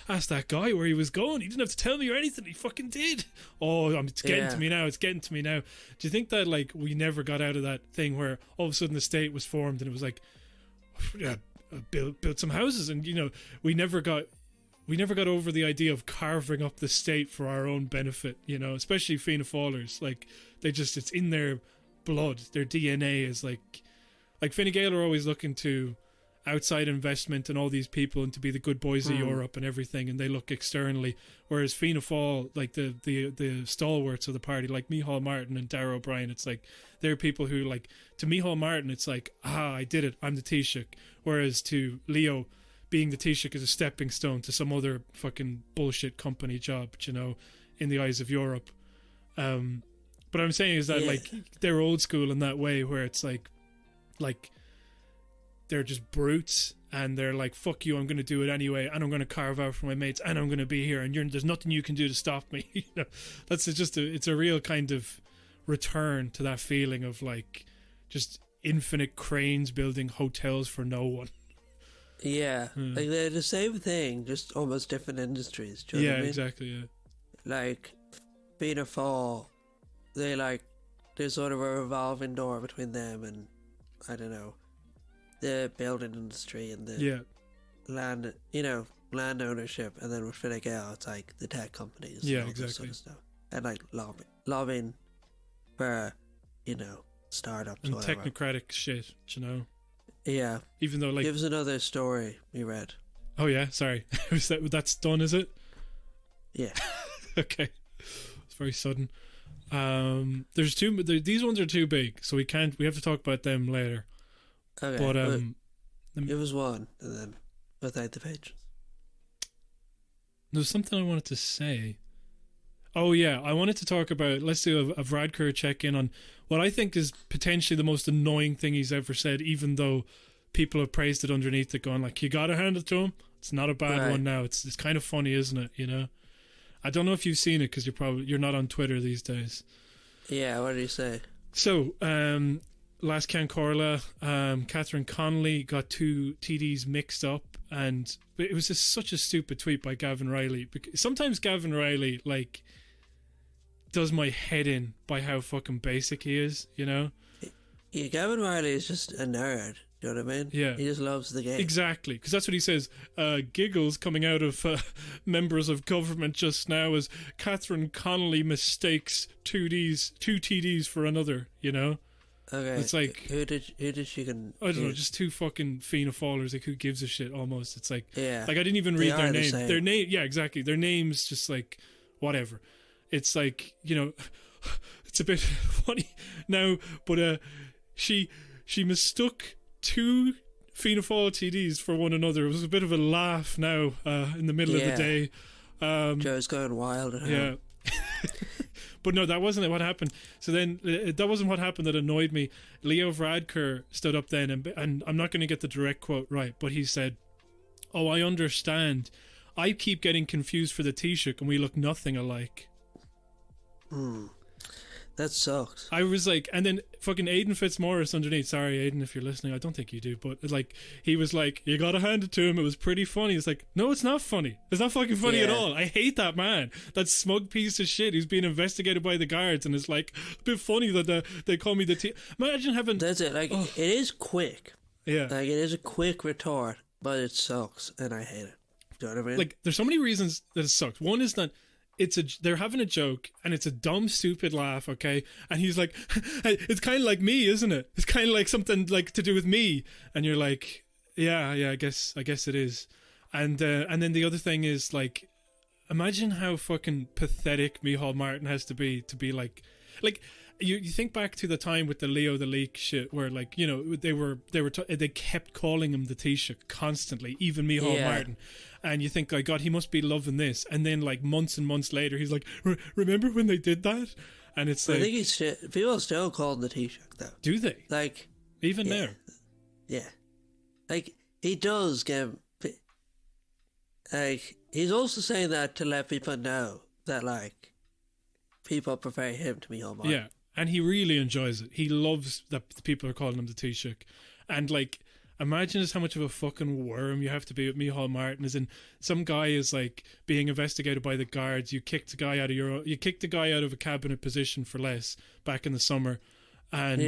ask that guy where he was going. He didn't have to tell me or anything. He fucking did. Oh, it's getting to me now. It's getting to me now. Do you think that, like, we never got out of that thing where all of a sudden the state was formed and it was like, build some houses, and, you know, we never got over the idea of carving up the state for our own benefit, you know, especially Fianna Fáilers. Like, it's in their blood. Their DNA is like Fine Gael are always looking to outside investment and all these people and to be the good boys of Europe and everything, and they look externally, whereas Fianna Fáil, like the stalwarts of the party, like Micheál Martin and Darragh O'Brien, it's like they're people who, like, to Micheál Martin it's like, I did it, I'm the Taoiseach, whereas to Leo, being the Taoiseach is a stepping stone to some other fucking bullshit company job, you know, in the eyes of Europe. But I'm saying is that like, they're old school in that way, where it's like they're just brutes, and they're like, fuck you, I'm going to do it anyway, and I'm going to carve out for my mates, and I'm going to be here, and there's nothing you can do to stop me. You know, that's just it's a real kind of return to that feeling of like just infinite cranes building hotels for no one. Yeah, like they're the same thing, just almost different industries. Do you know what I mean? Exactly. Yeah, like Fianna Fáil, there's sort of a revolving door between them and, I don't know, the building industry and the land, you know, land ownership, and then with Fine Gael, it's like the tech companies, and all this sort of stuff, and like lobbying for, you know, startups and whatever. Technocratic shit, you know. Yeah. Even though, like, give us another story you read. Oh yeah, sorry. That's done, is it? Yeah. Okay. It's very sudden. There's these ones are too big, so we have to talk about them later. Okay. But it was one, and then without the patrons. There's something I wanted to say. Oh yeah, I wanted to talk about, let's do a Vradker check-in on what I think is potentially the most annoying thing he's ever said, even though people have praised it underneath it, going like, you gotta hand it to him. It's not a bad one now. It's kind of funny, isn't it? You know, I don't know if you've seen it because you're not on Twitter these days. Yeah, what did he say? So, last Can Corla, Catherine Connolly got two TDs mixed up, and it was just such a stupid tweet by Gavin Riley. Sometimes Gavin Riley, like, does my head in by how fucking basic he is, you know? Yeah, Gavin Riley is just a nerd. You know what I mean? Yeah. He just loves the game. Exactly, because that's what he says. Giggles coming out of members of government just now as Catherine Connolly mistakes two TDs for another, you know? Okay. It's like, who did she I don't know, just two fucking Fianna Fáilers, like, who gives a shit almost. It's like, yeah, like, I didn't even read their name. The Their name, yeah, exactly. Their names just like, whatever. it's like, you know, it's a bit funny now, but she mistook two Fianna Fáil TDs for one another. It was a bit of a laugh now in the middle of the day. Joe's going wild at home. Yeah. But no, that wasn't what happened. So then, that wasn't what happened that annoyed me. Leo Varadkar stood up then, and I'm not going to get the direct quote right, but he said, "Oh, I understand. I keep getting confused for the Taoiseach, and we look nothing alike." That sucks. I was like, and then fucking Aidan Fitzmaurice underneath. Sorry, Aidan, if you're listening. I don't think you do, but like, he was like, you gotta hand it to him. It was pretty funny. It's like, no, it's not funny. It's not fucking funny at all. I hate that man. That smug piece of shit who's being investigated by the guards, and it's like a bit funny that they call me the Imagine having. That's it. Like, it is quick. Yeah. Like, it is a quick retort, but it sucks, and I hate it. Do you know what I mean? Like, there's so many reasons that it sucks. One is that they're having a joke and it's a dumb, stupid laugh, okay? And he's like, hey, it's kind of like me, isn't it? It's kind of like something like to do with me. And you're like, yeah, I guess it is. And then the other thing is, like, imagine how fucking pathetic Micheál Martin has to be like you think back to the time with the Leo the Leak shit, where, like, you know, they kept calling him the Taoiseach constantly, even Micheál Martin, and you think, like, God, he must be loving this. And then, like, months and months later, he's like, remember when they did that? And it's like, I think people still call him the Taoiseach, though. Do they? Like, even now? Yeah, like, he does get, like, he's also saying that to let people know that, like, people prefer him to Micheál Martin. Yeah. And he really enjoys it. He loves that people are calling him the Taoiseach. And, like, imagine just how much of a fucking worm you have to be with Micheál Martin. As in, some guy is, like, being investigated by the guards. You kicked a guy out of a cabinet position for less back in the summer, and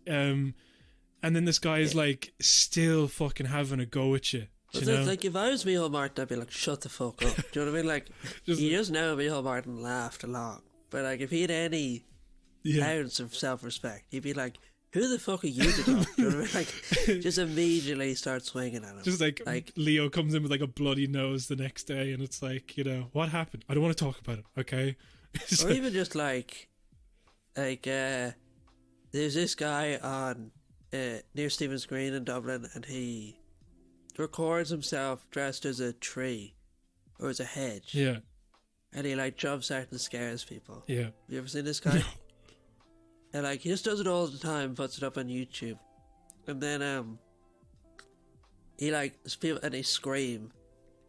then this guy is like still fucking having a go at you. Like, if I was Micheál Martin, I'd be like, shut the fuck up. Do you know what I mean? Like, you just know Micheál Martin laughed along, but, like, if he had any ounce of self-respect, he'd be like, who the fuck are you to talk? You know what I mean? Like, just immediately start swinging at him. Just like Leo comes in with, like, a bloody nose the next day, and it's like, you know, what happened? I don't want to talk about it, okay? Or even just like there's this guy on near Stephen's Green in Dublin, and he records himself dressed as a tree or as a hedge. Yeah. And he, like, jumps out and scares people. Yeah. Have you ever seen this guy? No. And, like, he just does it all the time, puts it up on YouTube. And then he, like, people, and they scream.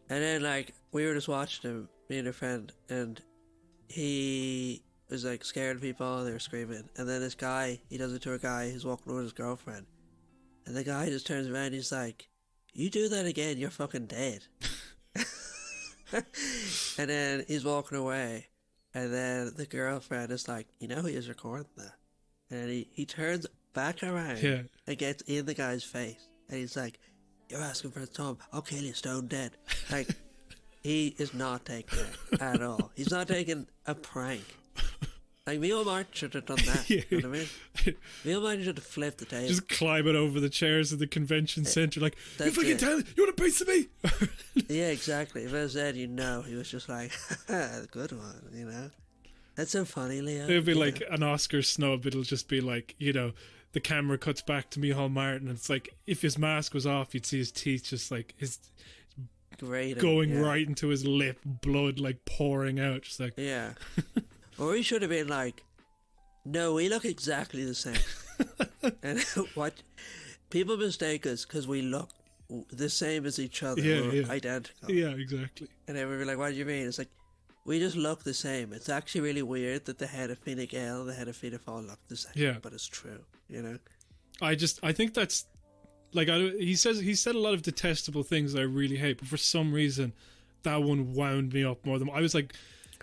And then, like, we were just watching him, me and a friend, and he was, like, scared of people, and they were screaming. And then this guy, he does it to a guy who's walking with his girlfriend. And the guy just turns around and he's like, you do that again, you're fucking dead. And then he's walking away, and then the girlfriend is like, you know, he is recording that. And then he turns back around and gets in the guy's face, and he's like, you're asking for a thumb, I'll kill you stone dead. Like, he is not taking it at all. He's not taking a prank. Like, Micheál Martin should have done that. You know what I mean? Micheál Martin should have flipped the table. Just climbing over the chairs at the convention centre, like, you fucking tell me, you want a piece of me? Yeah, exactly. If I said, you know, he was just like, good one, you know? That's so funny, Leo. It'll be like an Oscar snub. It'll just be like, you know, the camera cuts back to Micheál Martin, and it's like, if his mask was off, you'd see his teeth just like, his going right into his lip, blood like pouring out, just like, yeah. Or he should have been like, no, we look exactly the same. And what people mistake us because we look the same as each other. We're identical. Yeah, exactly. And everyone will be like, what do you mean? It's like, we just look the same. It's actually really weird that the head of Fine Gael and the head of Fianna Fáil look the same. Yeah. But it's true, you know? I think that's, like, he said a lot of detestable things that I really hate, but for some reason, that one wound me up more than, I was like,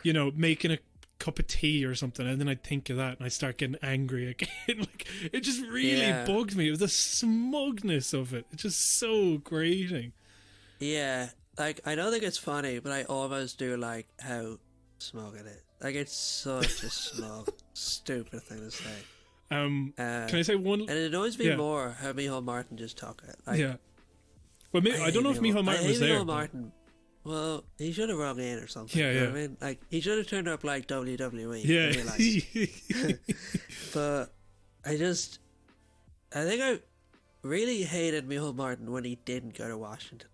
you know, making a cup of tea or something, and then I'd think of that and I start getting angry again. Like, it just really bugged me. It was the smugness of it. It's just so grating. Yeah, like, I don't think it's funny, but I almost do like how smug it is. Like, it's such a smug, stupid thing to say. Can I say one? And it annoys me more how Micheál Martin just took it. Like, well, I don't know if Micheál Martin was there. Martin well, he should have rung in or something. Yeah, you know yeah. what I mean? Like, he should have turned up like WWE. Yeah. But I think I really hated Michael Martin when he didn't go to Washington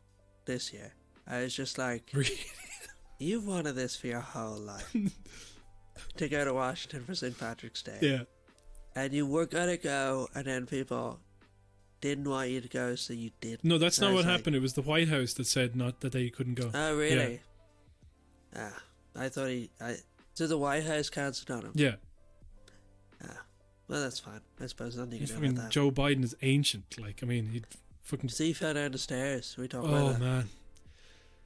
this year. I was just like, Really? you've wanted this for your whole life. To go to Washington for St. Patrick's Day. Yeah. And you were going to go, and then people didn't want you to go, so you didn't. No, that's not what happened. It was the White House that said not that they couldn't go. Oh, really? Yeah. I thought so the White House cancelled on him? Yeah. Well, that's fine. I suppose nothing you can do Fucking about that. Joe Biden is ancient. Like, I mean, he'd fucking... See, he fell down the stairs. We talked about that. Oh, man.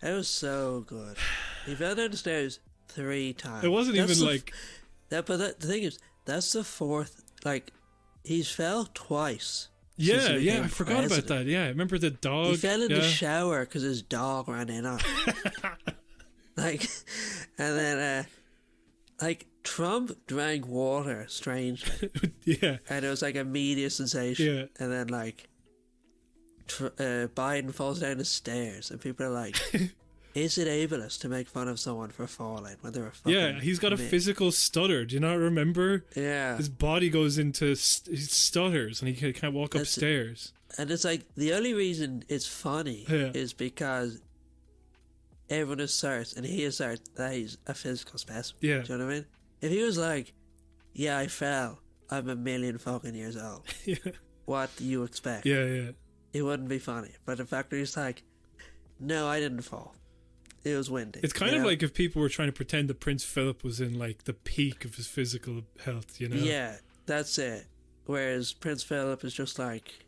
It was so good. He fell down the stairs 3 times. It wasn't even like... But the thing is, that's the 4th... Like, he's fell twice. Yeah, I forgot about that. Yeah, remember the dog? He fell in the shower because his dog ran in on him. Like, and then, like, Trump drank water, strangely. Yeah. And it was like a media sensation. Yeah. And then, like, Biden falls down the stairs, and people are like, is it ableist to make fun of someone for falling when they're a fucking... Yeah, he's got a physical stutter. Do you not remember? Yeah. His body goes into... he stutters, and he can't walk upstairs. And it's like, the only reason it's funny is because everyone asserts, and he asserts, that he's a physical specimen. Yeah. Do you know what I mean? If he was like, yeah, I fell, I'm a million fucking years old. Yeah. What do you expect? Yeah. It wouldn't be funny. But the fact that he's like, no, I didn't fall. It was windy. It's kind of like if people were trying to pretend that Prince Philip was in like the peak of his physical health, you know? Yeah, that's it. Whereas Prince Philip is just like,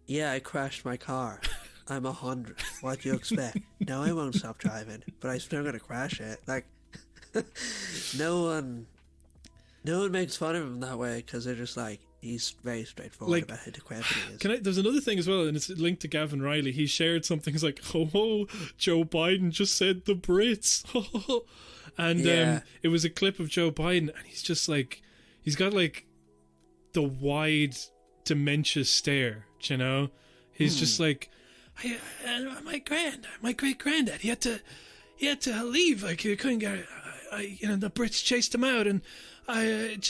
yeah, I crashed my car. I'm 100. What do you expect? No, I won't stop driving, but I'm still gonna crash it. Like, no one makes fun of him that way because they're just like, he's very straightforward about how decrepit he is. There's another thing as well, and it's linked to Gavin Riley. He shared something. He's like, oh, Joe Biden just said the Brits. And it was a clip of Joe Biden, and he's just like, he's got like the wide dementia stare, you know? He's just like, my great granddad, he had to leave. Like, he couldn't get, the Brits chased him out, and and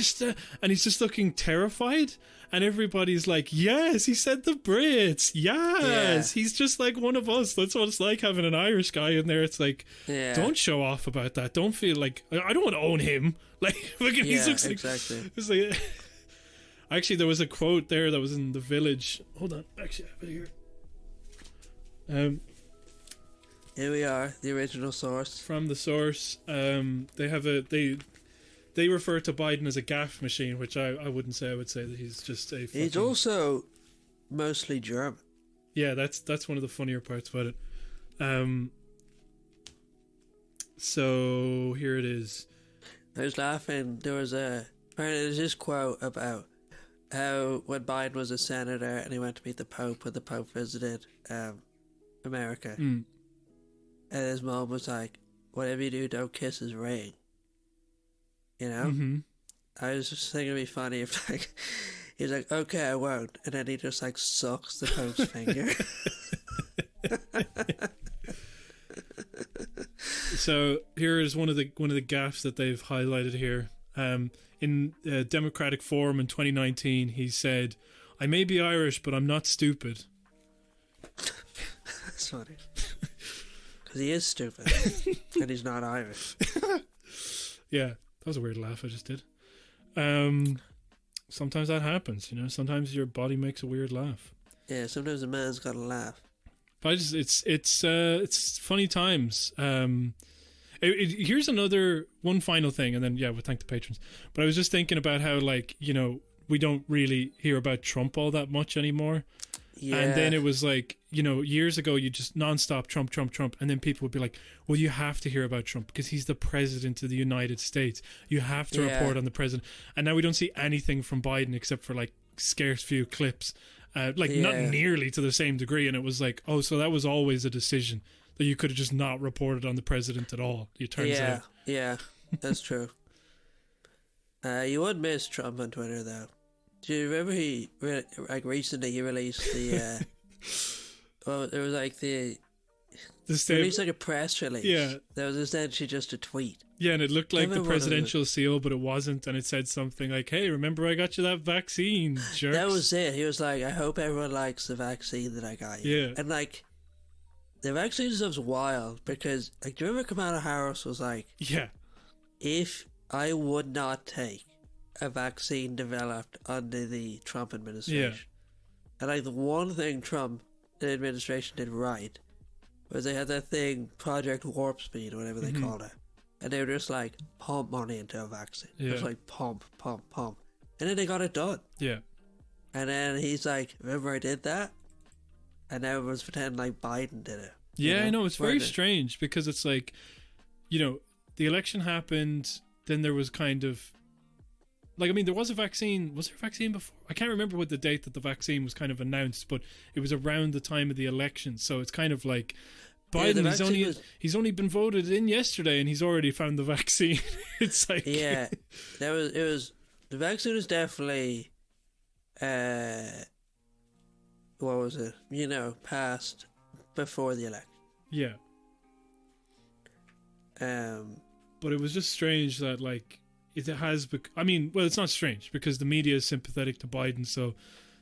he's just looking terrified, and everybody's like, yes, he said the Brits, yes, he's just like one of us. That's what it's like having an Irish guy in there. It's like, don't show off about that. Don't feel like, I don't want to own him. Like, he looks like, exactly. It's like, actually, there was a quote there that was in The Village. Hold on, actually, I have it here. Here we are, the original source. From the source, they refer to Biden as a gaff machine, which I wouldn't say. I would say that he's just a fucking... He's also mostly German. Yeah, that's one of the funnier parts about it. So here it is. I was laughing. There's this quote about how when Biden was a senator and he went to meet the Pope when the Pope visited America, and his mom was like, whatever you do, don't kiss his ring. You know? Mm-hmm. I was just thinking it'd be funny if, like, he's like, okay, I won't, and then he just, like, sucks the Pope's finger. So here is one of the gaffes that they've highlighted here. In a Democratic Forum in 2019, he said, "I may be Irish, but I'm not stupid." That's funny. Because he is stupid, and he's not Irish. Yeah. That was a weird laugh I just did. Sometimes that happens, you know. Sometimes your body makes a weird laugh. Yeah, sometimes a man's got to laugh. But it's funny times. Here's one final thing, and then we'll thank the patrons. But I was just thinking about how, like, you know, we don't really hear about Trump all that much anymore. Yeah. And then it was like, you know, years ago, you just nonstop Trump, and then people would be like, well, you have to hear about Trump because he's the president of the United States. You have to report on the president. And now we don't see anything from Biden except for like scarce few clips, not nearly to the same degree. And it was like, oh, so that was always a decision that you could have just not reported on the president at all. It turns out. Yeah, that's true. You would miss Trump on Twitter though. Do you remember recently he released the well, it was like the released like a press release. Yeah. That was essentially just a tweet. Yeah, and it looked like the presidential seal, but it wasn't, and it said something like, "Hey, remember I got you that vaccine, jerks." That was it. He was like, "I hope everyone likes the vaccine that I got you." Yeah. And like, the vaccine stuff's wild because, like, do you remember Kamala Harris was like, "Yeah, if I would not take a vaccine developed under the Trump administration," and like the one thing Trump the administration did right was they had that thing, Project Warp Speed or whatever they called it. And they were just like, pump money into a vaccine. It was like, pump. And then they got it done. Yeah. And then he's like, remember I did that? And now everyone's pretending like Biden did it. Yeah, I know. It's very strange because it's like, you know, the election happened, then there was kind of, like, I mean, there was a vaccine. Was there a vaccine before? I can't remember what the date that the vaccine was kind of announced, but it was around the time of the election. So it's kind of like, Biden, he's only been voted in yesterday, and he's already found the vaccine. It's like the vaccine was definitely what was it? You know, passed before the election. Yeah. But it was just strange that like it has. I mean, well, it's not strange because the media is sympathetic to Biden, so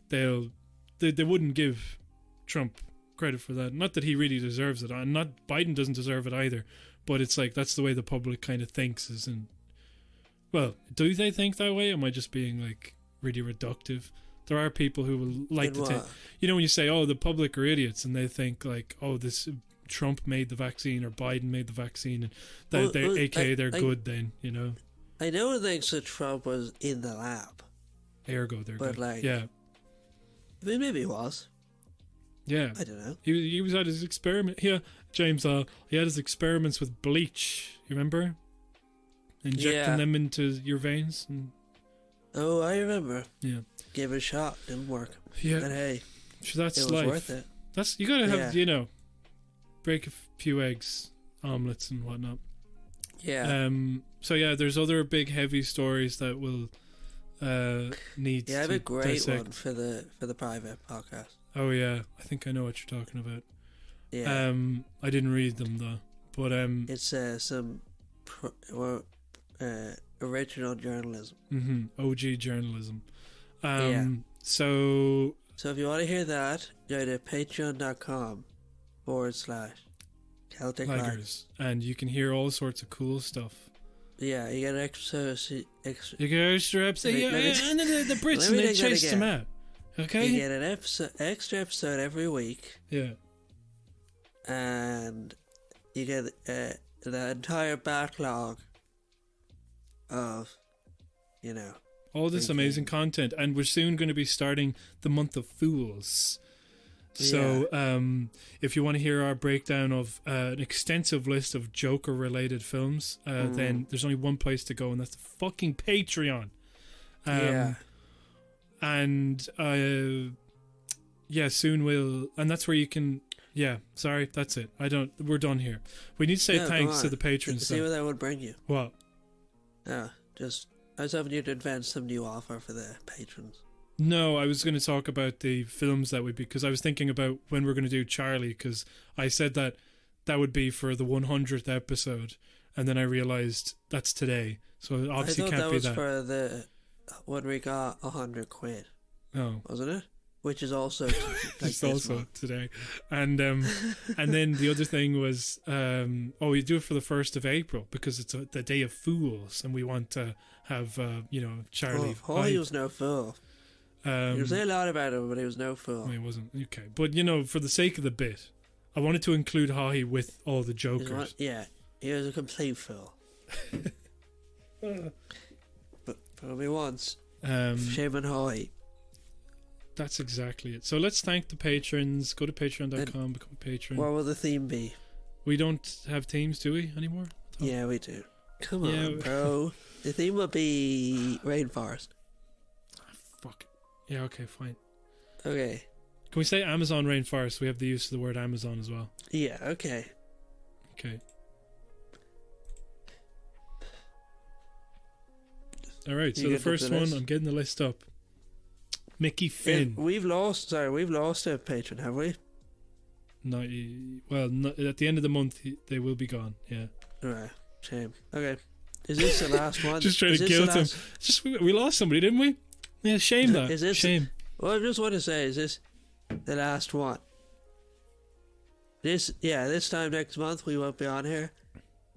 they wouldn't give Trump credit for that. Not that he really deserves it, and not Biden doesn't deserve it either, but it's like that's the way the public kind of thinks. Well, do they think that way? Am I just being like really reductive? There are people who will like to take, you know, when you say, oh, the public are idiots, and they think like, oh, this Trump made the vaccine or Biden made the vaccine, and they're good then, you know. I know thinks that Trump was in the lab. Ergo, they're but good. Like, yeah. I mean, maybe he was. Yeah. I don't know. He was at his experiment. Yeah, James, he had his experiments with bleach, you remember? Injecting them into your veins. And... Oh, I remember. Yeah. Gave it a shot, didn't work. Yeah. But hey, so that's it was life. worth it. That's, you gotta have, you know, break a few eggs, omelets and whatnot. Yeah. So yeah, there's other big heavy stories that will need. Yeah, I have a great dissect. one for the private podcast. Oh yeah, I think I know what you're talking about. Yeah. I didn't read them though, but it's some original journalism. OG journalism. So if you want to hear that, go to patreon.com/Celtic Ligers, and you can hear all sorts of cool stuff. Yeah, you get an extra. You get extra episode. And then the Brits and they chase them out. Okay. You get an extra episode every week. Yeah. And you get the entire backlog of, you know, all this amazing content, and we're soon going to be starting the month of Fools. So if you want to hear our breakdown of an extensive list of Joker-related films, then there's only one place to go, and that's the fucking Patreon. And soon we'll, and that's where you can. Yeah, sorry, that's it. We're done here. We need to say thanks to the patrons. See what that would bring you. What? I was hoping you to advance some new offer for the patrons. No, I was going to talk about the films that would be, because I was thinking about when we're going to do Charlie, because I said that would be for the 100th episode, and then I realised that's today, so it obviously can't be that. I thought that was for the when we got 100 quid. Oh, wasn't it? Which is also it's also today, and then the other thing was you do it for the 1st of April because it's the day of Fools, and we want to have Charlie. He was no fool. He was a lot about it, but he was no fool. He wasn't. Okay, but for the sake of the bit, I wanted to include Haughey with all the Jokers. He was a complete fool. but only once. Shame on Haughey. That's exactly it. So let's thank the patrons. Go to patreon.com, become a patron. What will the theme be? We don't have themes, do we, anymore? Yeah, we do. Come on, bro. The theme will be Rainforest. Fuck. Yeah, okay, fine. Okay. Can we say Amazon Rainforest? We have the use of the word Amazon as well. Yeah, okay. Okay. Alright, so the first one, I'm getting the list up. Mickey Finn. We've lost a patron, have we? at the end of the month they will be gone. Yeah. Right. Shame. Okay. Is this the last one? Just trying to guilt him. Just we lost somebody, didn't we? Yeah. Shame that. Is this shame? Well, I just want to say, is this the last one? This time next month we won't be on here,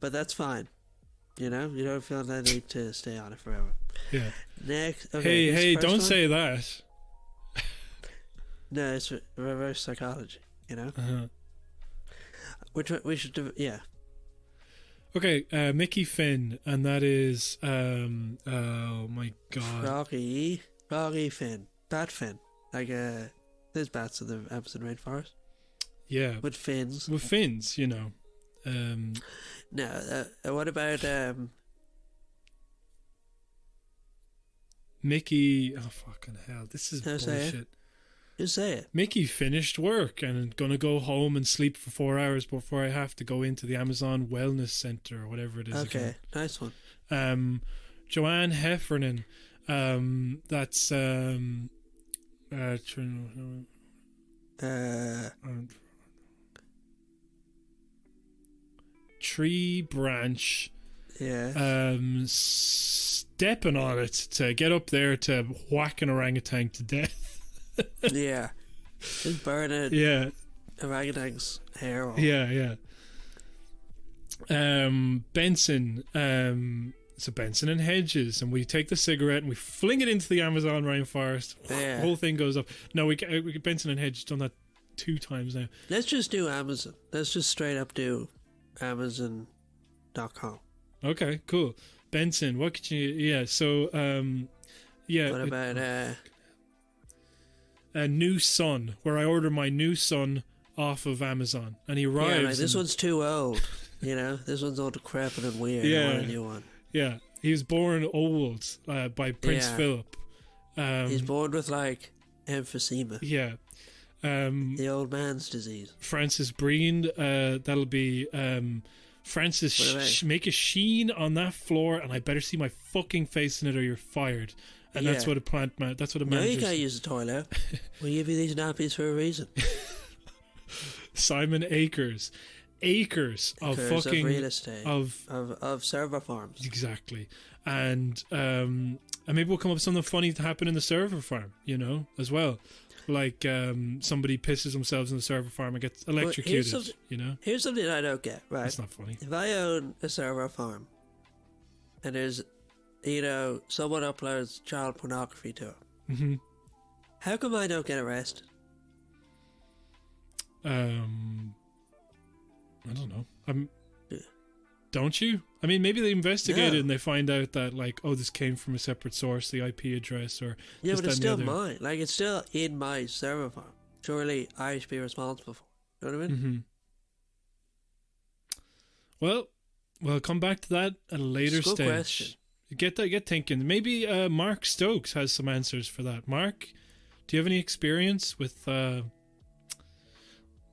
but that's fine. You know, you don't feel the need to stay on it forever. Yeah. Next. Okay, hey! Don't say that. No, it's reverse psychology. You know. Which we should do. Yeah. Okay, Mickey Finn, and that is oh my god, Froggy Finn, Bat Finn, like there's bats in the Amazon rainforest. Yeah, with fins, you know. No, what about Mickey? Oh fucking hell! This is bullshit. Just say it. Mickey finished work and gonna go home and sleep for 4 hours before I have to go into the Amazon Wellness Center or whatever it is. Okay, again. Nice one. Joanne Heffernan. That's tree branch. Yeah. Stepping on it to get up there to whack an orangutan to death. Yeah. Just burn it. Yeah. Orangutan's hair off. Yeah. Benson. So Benson and Hedges, and we take the cigarette and we fling it into the Amazon rainforest. Yeah. The whole thing goes up. No, we Benson and Hedges done that 2 times now. Let's just do Amazon. Let's just straight up do Amazon.com. Okay, cool. Benson, what could you? Yeah. So yeah. What about a new son, where I order my new son off of Amazon, and he arrives. Yeah, like this one's too old. You know, this one's all decrepit and weird. Yeah, I want a new one. Yeah, he was born old by Prince Philip. He's born with like emphysema. Yeah, the old man's disease. Francis Breen. That'll be Francis. Make a sheen on that floor, and I better see my fucking face in it, or you're fired. And that's what a plant man. That's what a manager. No, you can't use the toilet. We give you these nappies for a reason. Simon Acres of fucking real estate of server farms. Exactly, and maybe we'll come up with something funny to happen in the server farm. You know, as well, like somebody pisses themselves in the server farm and gets electrocuted. You know, here's something I don't get. Right, it's not funny. If I own a server farm, and there's someone uploads child pornography to it. Mm-hmm. How come I don't get arrested? I don't know. Don't you? I mean, maybe they investigate it and they find out that, like, oh, this came from a separate source, the IP address, or yeah, but it's still mine. Like, it's still in my server farm. Surely I should be responsible for it. You know what I mean? Mm-hmm. Well, come back to that at a later stage. Question. Get thinking. Maybe Mark Stokes has some answers for that. Mark, do you have any experience with?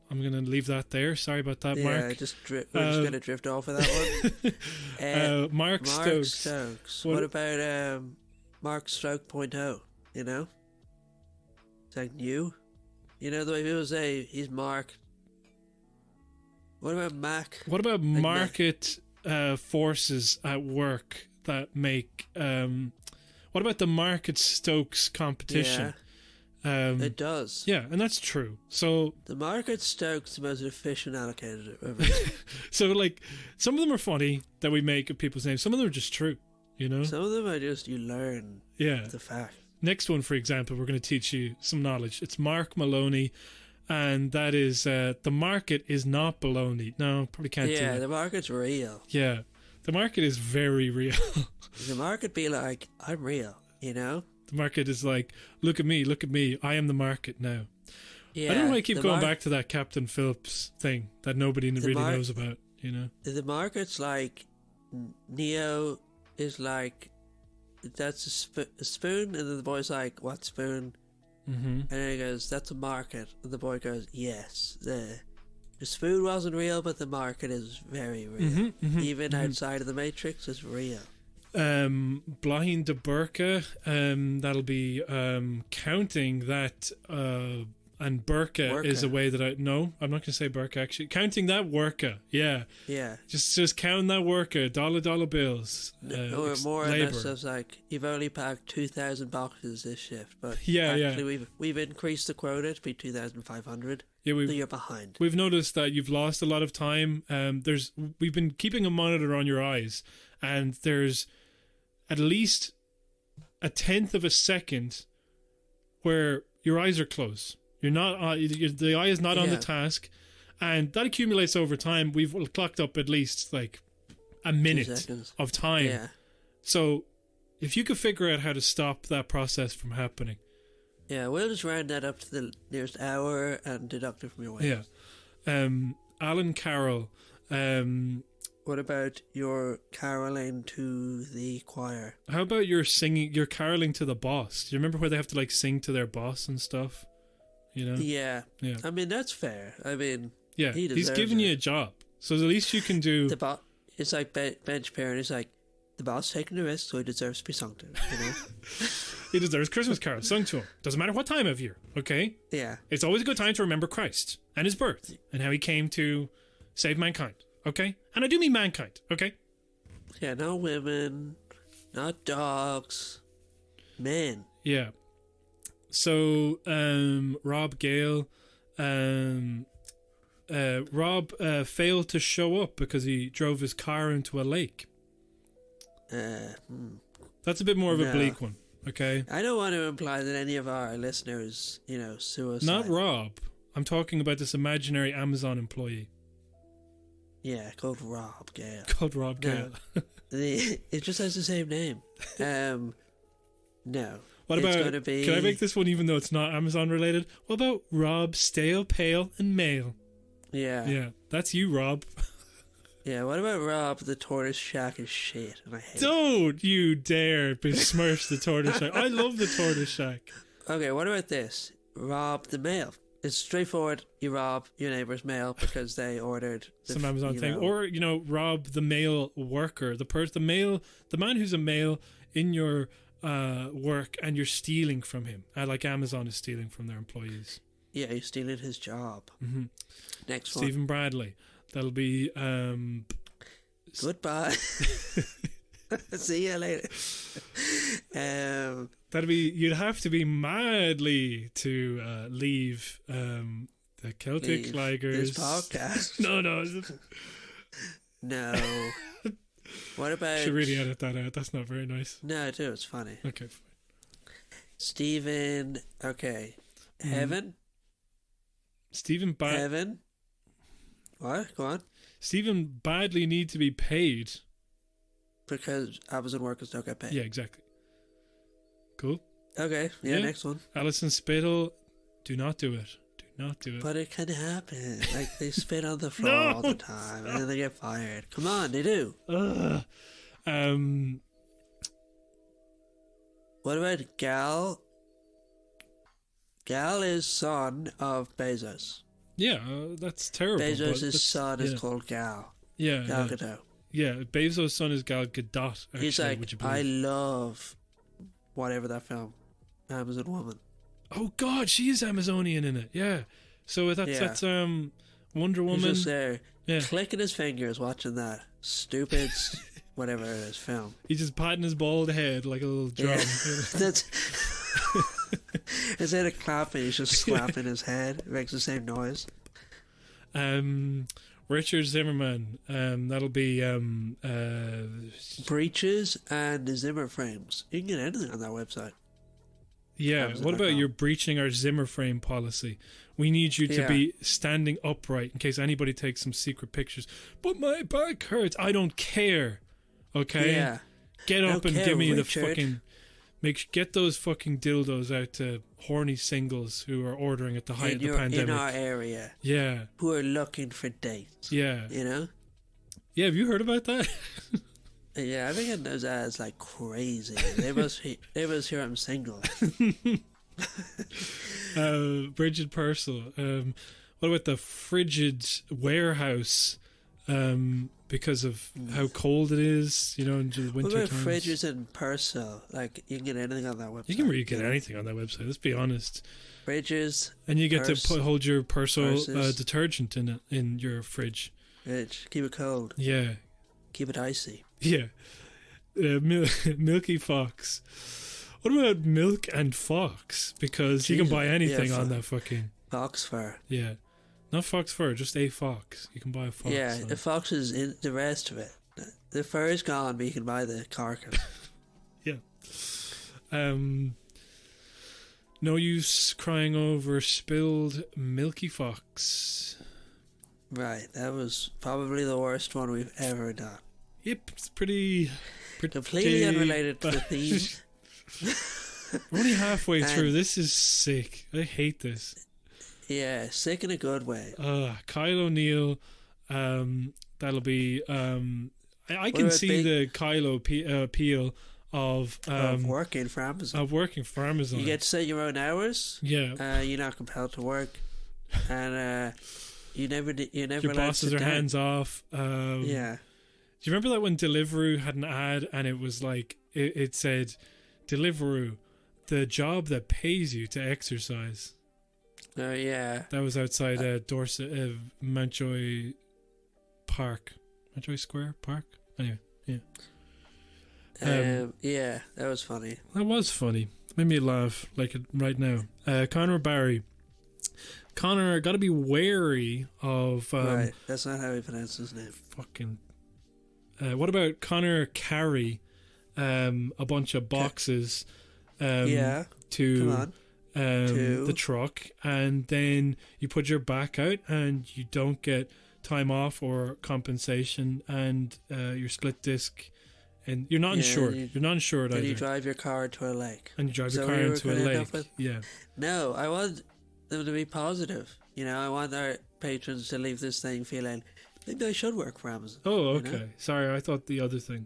I'm going to leave that there. Sorry about that, Mark. Yeah, we're just going to drift off of that one. Mark Stokes. What about Mark Stroke 0.0? You know, it's like new. You know the way people say he's Mark. What about Mac? What about like market forces at work that make? What about the Market Stokes competition? Yeah, it does. Yeah, and that's true. So the Market Stokes is the most efficient allocator ever. So, like, some of them are funny that we make of people's names. Some of them are just true. You know, some of them are just you learn. Yeah, the fact. Next one, for example, we're going to teach you some knowledge. It's Mark Maloney. And that is, the market is not baloney. No, probably can't do that. Yeah, the market's real. Yeah, the market is very real. The market be like, I'm real, you know? The market is like, look at me, I am the market now. Yeah, I don't know why I keep going back to that Captain Phillips thing that nobody really knows about, you know? The market's like, Neo is like, that's a spoon, and then the boy's like, what spoon? Mm-hmm. And then he goes, that's a market. And the boy goes, yes. The spoon wasn't real, but the market is very real. Mm-hmm, mm-hmm, even outside of the Matrix, it's real. Blind de Burka, that'll be counting that and burqa is a way that I'm not going to say burqa actually. Counting that worka, yeah. Just counting that worka, dollar bills. Or more or less of like you've only packed 2,000 boxes this shift, but actually we've increased the quota to be 2,500. Yeah, so you're behind. We've noticed that you've lost a lot of time. We've been keeping a monitor on your eyes, and there's at least a tenth of a second where your eyes are closed. You're not the eye is not on the task, and that accumulates over time. We've clocked up at least like a minute of time. Yeah. So if you could figure out how to stop that process from happening. Yeah, we'll just round that up to the nearest hour and deduct it from your wages. Yeah. Alan Carroll. What about your caroling to the choir? How about your caroling to the boss? Do you remember where they have to like sing to their boss and stuff? You know? Yeah. I mean, that's fair. I mean, he's giving you a job, so the least you can do. It's like bench parent. It's like the boss taking the risk, so he deserves to be sung to. You know, he deserves Christmas carols sung to him. Doesn't matter what time of year. Okay. Yeah. It's always a good time to remember Christ and his birth and how he came to save mankind. Okay, and I do mean mankind. Okay. Yeah, not women, not dogs, men. Yeah. So, Rob Gale, Rob failed to show up because he drove his car into a lake. That's a bit more of a bleak one, okay? I don't want to imply that any of our listeners, suicide. Not Rob. I'm talking about this imaginary Amazon employee. Yeah, called Rob Gale. Called Rob Gale. It just has the same name. No. What about, can I make this one even though it's not Amazon related? What about Rob Stale, Pale and Male? Yeah. Yeah, that's you, Rob. Yeah, what about Rob the Tortoise Shack is shit and I hate Don't you dare besmirch the Tortoise Shack. I love the Tortoise Shack. Okay, what about this? Rob the Mail. It's straightforward. You rob your neighbour's mail because they ordered some Amazon thing. Or, rob the mail worker. The man who's a male in your work and you're stealing from him. Like Amazon is stealing from their employees. Yeah, you're stealing his job. Mm-hmm. Next one. Stephen Bradley. That'll be... Goodbye. See you later. That'd be... You'd have to be madly to leave the Celtic Ligers. This podcast. No. No. What about... Should really edit that out. That's not very nice. No, I do. It's funny. Okay, fine. Stephen... Okay. Heaven? Heaven? What? Go on. Stephen badly need to be paid. Because Amazon workers don't get paid. Yeah, exactly. Cool. Okay, yeah, next one. Alison Spittle, do not do it. Do not do it. But it can happen. Like, they spit on the floor all the time, and then they get fired. Come on, they do. What about Gal? Gal is son of Bezos. Yeah, that's terrible. Bezos' son is called Gal. Yeah. Gal Gadot. Yeah, Bezos' son is Gal Gadot. Actually, he's like, I love whatever that film, Amazon Woman. Oh God, she is Amazonian in it. Yeah. So that's Wonder Woman. He's just there, clicking his fingers, watching that stupid whatever it is film. He's just patting his bald head like a little drum. Yeah. That's instead of clapping, he's just slapping his head. It makes the same noise. Richard Zimmerman. That'll be breeches and Zimmer frames. You can get anything on that website. Yeah. What about your breaching our Zimmer frame policy? We need you to be standing upright in case anybody takes some secret pictures. But my back hurts. I don't care. Okay. Yeah. Get up and give me Richard. The fucking. Get those fucking dildos out to horny singles who are ordering at the height of the pandemic. In our area. Yeah. Who are looking for dates. Yeah. You know? Yeah, have you heard about that? Yeah, I've been getting those ads like crazy. They must hear I'm single. Bridget Purcell. What about the frigid warehouse because of how cold it is, in the winter What about times. fridges in Purcell? Like, you can get anything on that website. You can really get anything on that website, let's be honest. Fridges. And you get to hold your Purcell detergent in your fridge. Fridge. Keep it cold. Yeah. Keep it icy. Yeah. Milky Fox. What about Milk and Fox? Because you can buy anything on that fucking... Fox fur. Yeah. Not fox fur, just a fox. You can buy a fox. Yeah, the fox is in the rest of it. The fur is gone, but you can buy the carcass. Yeah. No use crying over spilled Milky Fox. Right, that was probably the worst one we've ever done. Yep, it's pretty completely unrelated to the theme. We're only halfway through. This is sick. I hate this. Yeah, sick in a good way. Kyle O'Neill, that'll be... I can see the Kyle appeal of working for Amazon. You get to set your own hours. Yeah. You're not compelled to work. And you never your bosses are hands off. Yeah. Do you remember that when Deliveroo had an ad and it was like, it said, Deliveroo, the job that pays you to exercise? Oh, yeah. That was outside Dorset, Mountjoy Park. Mountjoy Square Park? Anyway, yeah. Yeah, that was funny. That was funny. Made me laugh, like right now. Conor Barry. Conor, got to be wary of... right, that's not how he pronounced his name. Fucking... what about Conor carry a bunch of boxes to the truck, and then you put your back out and you don't get time off or compensation, and your split disc, and you're not insured. You're not insured either. And you drive your car to a lake. And you drive your car into a lake. Yeah. No, I want them to be positive. I want our patrons to leave this thing feeling, maybe I should work for Amazon. Oh, okay. Sorry, I thought the other thing.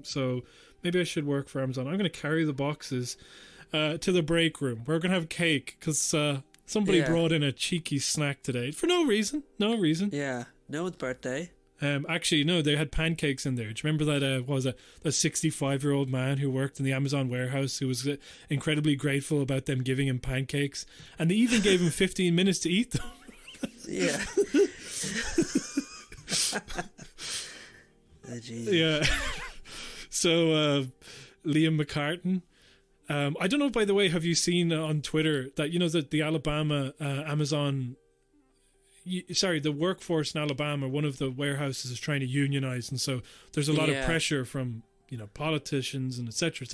So maybe I should work for Amazon. I'm going to carry the boxes to the break room. We're going to have cake because somebody brought in a cheeky snack today for no reason. No reason. Yeah, no one's birthday. Actually, no, they had pancakes in there. Do you remember that was a 65-year-old man who worked in the Amazon warehouse who was incredibly grateful about them giving him pancakes, and they even gave him 15 minutes to eat them. Yeah. Oh, yeah. So Liam McCartan, I don't know, by the way, have you seen on Twitter that that the Alabama Amazon the workforce in Alabama, one of the warehouses is trying to unionize, and so there's a lot of pressure from politicians and etc.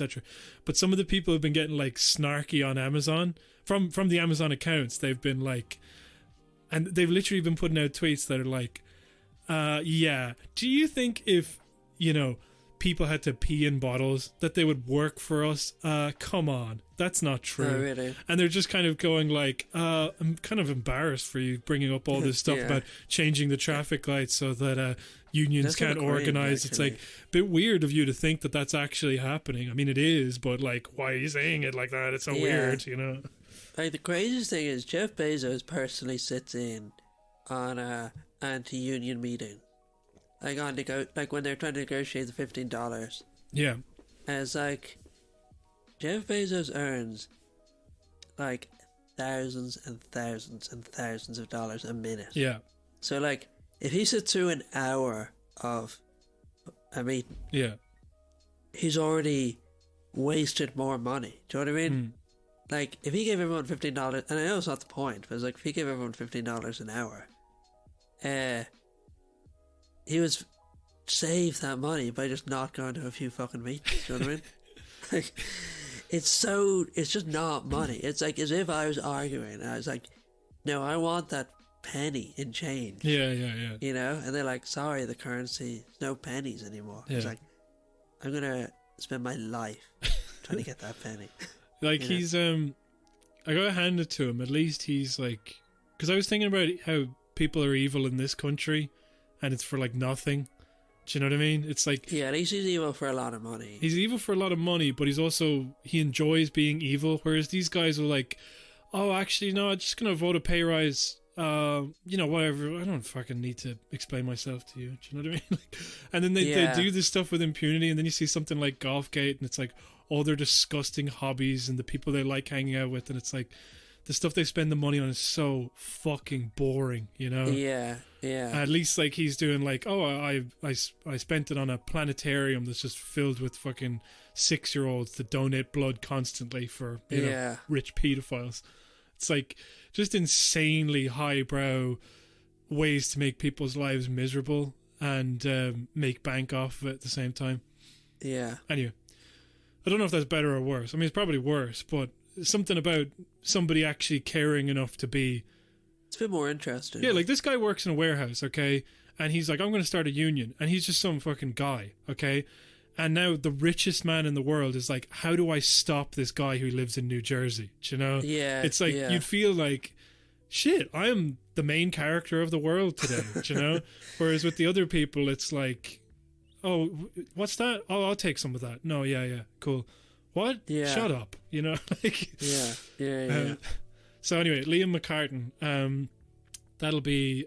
But some of the people have been getting like snarky on Amazon from the Amazon accounts. They've been like, and they've literally been putting out tweets that are like, do you think if people had to pee in bottles that they would work for us? Come on, that's not true. Oh, really? And they're just kind of going like, I'm kind of embarrassed for you bringing up all this stuff about changing the traffic lights so that unions can't organize. It's like a bit weird of you to think that that's actually happening. I mean, it is, but like, why are you saying it like that? It's so weird, Like, the craziest thing is Jeff Bezos personally sits in on a anti-union meeting. Like when they're trying to negotiate the $15. Yeah. And it's like, Jeff Bezos earns like thousands and thousands and thousands of dollars a minute. Yeah. So like, if he sits through an hour of a meeting, he's already wasted more money. Do you know what I mean? Like, if he gave everyone $15, and I know it's not the point, but it's like, if he gave everyone $15 an hour, he would save that money by just not going to a few fucking meetings. Do you know what I mean? Like, it's just not money. It's like as if I was arguing and I was like, no, I want that penny in change. Yeah. And they're like, sorry, the currency, no pennies anymore. It's like, I'm gonna spend my life trying to get that penny. Like, he's I gotta hand it to him. At least he's like, because I was thinking about how people are evil in this country, and it's for like nothing. Do you know what I mean? It's like, at least he's evil for a lot of money. He's evil for a lot of money, but he enjoys being evil. Whereas these guys are like, oh, actually, no, I'm just gonna vote a pay rise whatever. I don't fucking need to explain myself to you. Do you know what I mean? And then they do this stuff with impunity, and then you see something like Golfgate, and it's like all their disgusting hobbies and the people they like hanging out with, and it's like the stuff they spend the money on is so fucking boring, you know? Yeah. At least like he's doing like, I spent it on a planetarium that's just filled with fucking 6-year-olds that donate blood constantly for rich pedophiles. It's like just insanely highbrow ways to make people's lives miserable and make bank off of it at the same time. Yeah. Anyway, I don't know if that's better or worse. I mean, it's probably worse, but something about somebody actually caring enough to be... It's a bit more interesting. Yeah, like this guy works in a warehouse, okay? And he's like, I'm going to start a union. And he's just some fucking guy, okay? And now the richest man in the world is like, how do I stop this guy who lives in New Jersey? Do you know? Yeah. It's like, you'd feel like, shit, I am the main character of the world today, do you know? Whereas with the other people, it's like, oh, what's that? Oh, I'll take some of that. No, yeah, cool. What? Yeah. Shut up, you know? Like, yeah. So anyway, Liam McCartan, that'll be...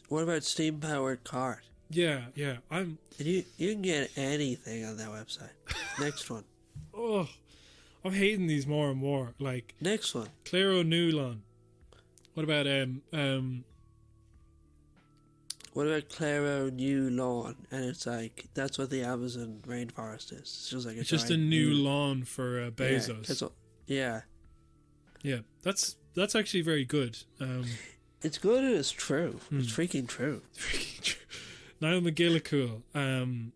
What about steam-powered cart? Yeah. And you can get anything on that website. Next one. Oh, I'm hating these more and more. Like next one. Claire O'Neill. What about What about Claro New Lawn? And it's like, that's what the Amazon rainforest is. It's just like it's just a new lawn for Bezos. Yeah. That's actually very good. It's good and it's true. It's freaking true. Niall McGillicuddy.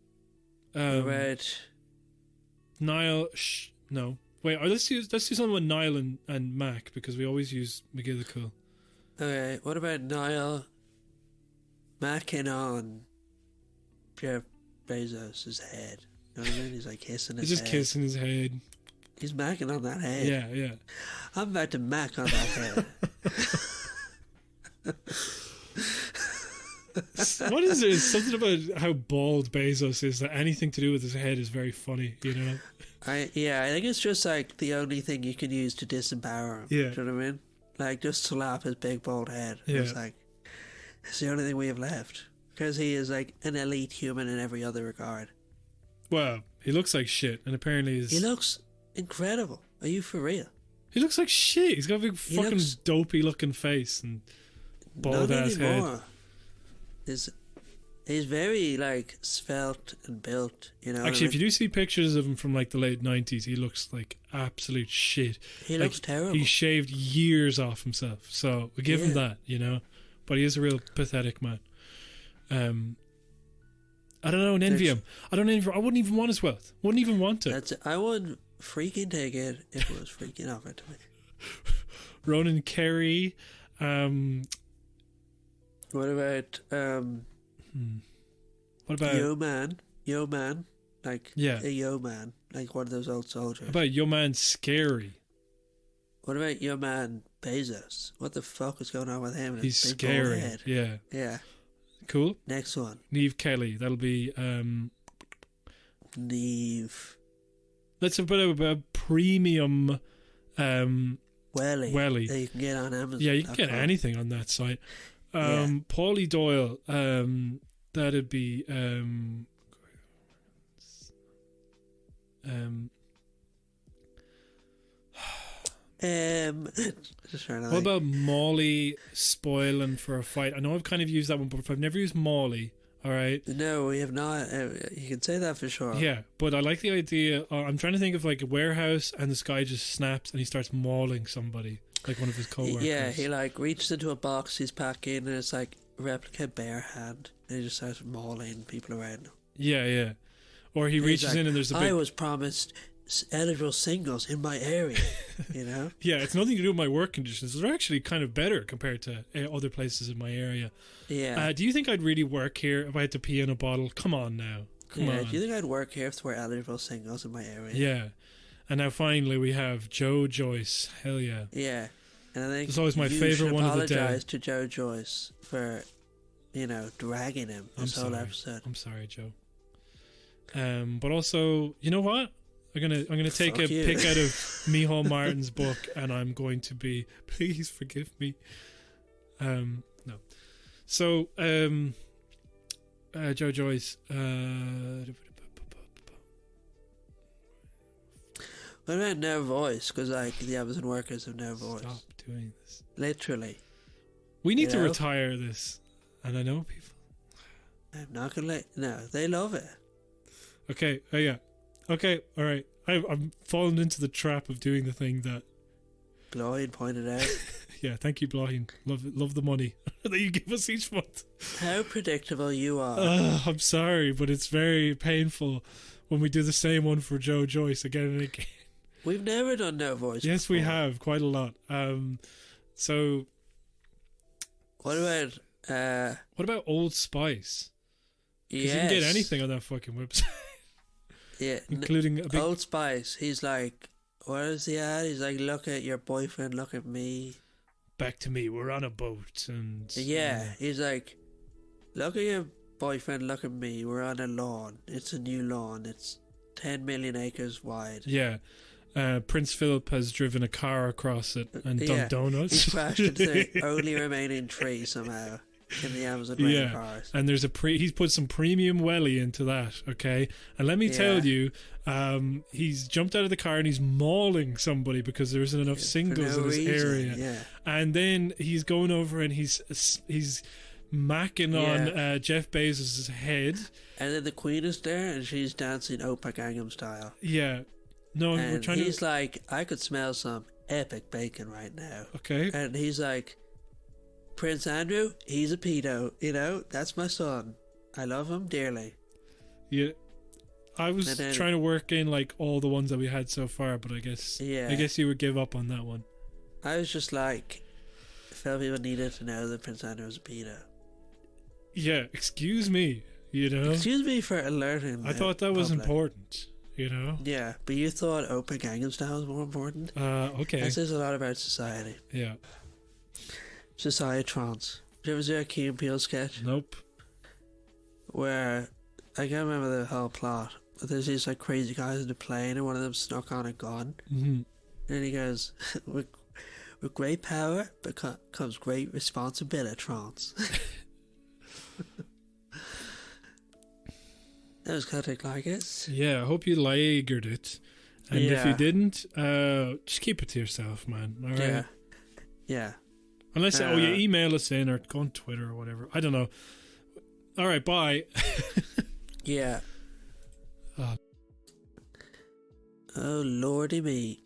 Right. Niall. No. Wait. Let's do something with Niall and Mac because we always use McGillicuddy. Okay. What about Niall macking on Jeff Bezos' head? You know what I mean? He's like kissing his head. He's just kissing his head. He's macking on that head. Yeah. I'm about to mac on that head. What is it? It's something about how bald Bezos is that anything to do with his head is very funny, you know? I think it's just like the only thing you can use to disempower him. Yeah. Do you know what I mean? Like just slap his big bald head. Yeah. It's like, it's the only thing we have left. Because he is like an elite human in every other regard. Well, he looks like shit, and apparently he looks incredible. Are you for real? He looks like shit. He's got a big fucking dopey looking face and bald ass head. He's very like svelte and built, you know. Actually, if you do see pictures of him from like the late 90s, he looks like absolute shit. He looks terrible. He shaved years off himself, so we give him that, you know. But he is a real pathetic man. I don't know, and envy him. I wouldn't even want his wealth. Wouldn't even want it. I wouldn't freaking take it if it was freaking offered to me. Ronan Kerry. What about Yo Man, like a Yo Man, like one of those old soldiers. What about Yo Man Scary? What about Yo Man Bezos? What the fuck is going on with him? He's scary. Yeah. Cool. Next one. Neve Kelly. That'll be Neve. Let's put a premium welly that you can get on Amazon. Yeah, you can get anything on that site. Paulie Doyle, that'd be what about Molly spoiling for a fight? I know I've kind of used that one before. I've never used Molly. All right. No, we have not. You can say that for sure. Yeah, but I like the idea. I'm trying to think of like a warehouse, and this guy just snaps and he starts mauling somebody, like one of his co-workers. Yeah, he like reaches into a box he's packing, and it's like replica bare hand, and he just starts mauling people around him. Yeah. Or he reaches in and there's a big... I was promised eligible singles in my area, you know? Yeah, it's nothing to do with my work conditions. They're actually kind of better compared to other places in my area. Yeah. Do you think I'd really work here if I had to pee in a bottle? Come on now. Come on. Do you think I'd work here if there were eligible singles in my area? Yeah. And now finally we have Joe Joyce. Hell yeah. Yeah. And I think it's always my favourite one of the day. Apologise to Joe Joyce for, dragging him this whole episode. I'm sorry, Joe. But also, you know what? I'm gonna take a pick out of Micheál Martin's book, and I'm going to be. Please forgive me. No. So, Joe Joyce. What about no voice? Because like the Amazon workers have no voice. Stop doing this. Literally. We need to retire this, and I know people. I'm not gonna let. No, they love it. Okay. Oh yeah. Okay. All right. I'm falling into the trap of doing the thing that Bloin pointed out. Yeah. Thank you, Bloin. Love the money that you give us each month. How predictable you are. I'm sorry, but it's very painful when we do the same one for Joe Joyce again and again. We've never done no voice. Yes, before. we have quite a lot. So, what about Old Spice? Because yes. you can get anything on that fucking website. Yeah, including a big Old Spice. He's like, what is he at? He's like, look at your boyfriend, look at me. Back to me. We're on a boat, and yeah, he's like, look at your boyfriend, look at me. We're on a lawn. It's a new lawn. It's 10 million acres wide. Yeah. Prince Philip has driven a car across it and done donuts. He crashed into the only remaining tree somehow in the Amazon rainforest. And there's he's put some premium welly into that, okay? And let me tell you, he's jumped out of the car and he's mauling somebody because there isn't enough singles in this area. Yeah. And then he's going over and he's macking on Jeff Bezos' head. And then the Queen is there and she's dancing Opa Gangnam style. Yeah. No, and we're trying he's like, I could smell some epic bacon right now. Okay. And he's like, Prince Andrew, he's a pedo, you know, that's my son. I love him dearly. Yeah. I was trying to work in like all the ones that we had so far, but I guess you would give up on that one. I was just like, I felt people needed to know that Prince Andrew was a pedo. Yeah, excuse me, you know. Excuse me for alerting. I thought that was important. You know? Yeah, but you thought Open Gangnam Style was more important? Okay. That says a lot about society. Yeah. Societrons. Did you ever see a Key and Peele sketch? Nope. Where, I can't remember the whole plot, but there's these like crazy guys in the plane and one of them snuck on a gun. Mm-hmm. And he goes, with great power comes great responsibilitrons. That was Celtic Ligers. Yeah, I hope you lagered it. And if you didn't, just keep it to yourself, man. All right? Yeah. Yeah. Unless, you email us in or go on Twitter or whatever. I don't know. All right, bye. Yeah. Oh, lordy me.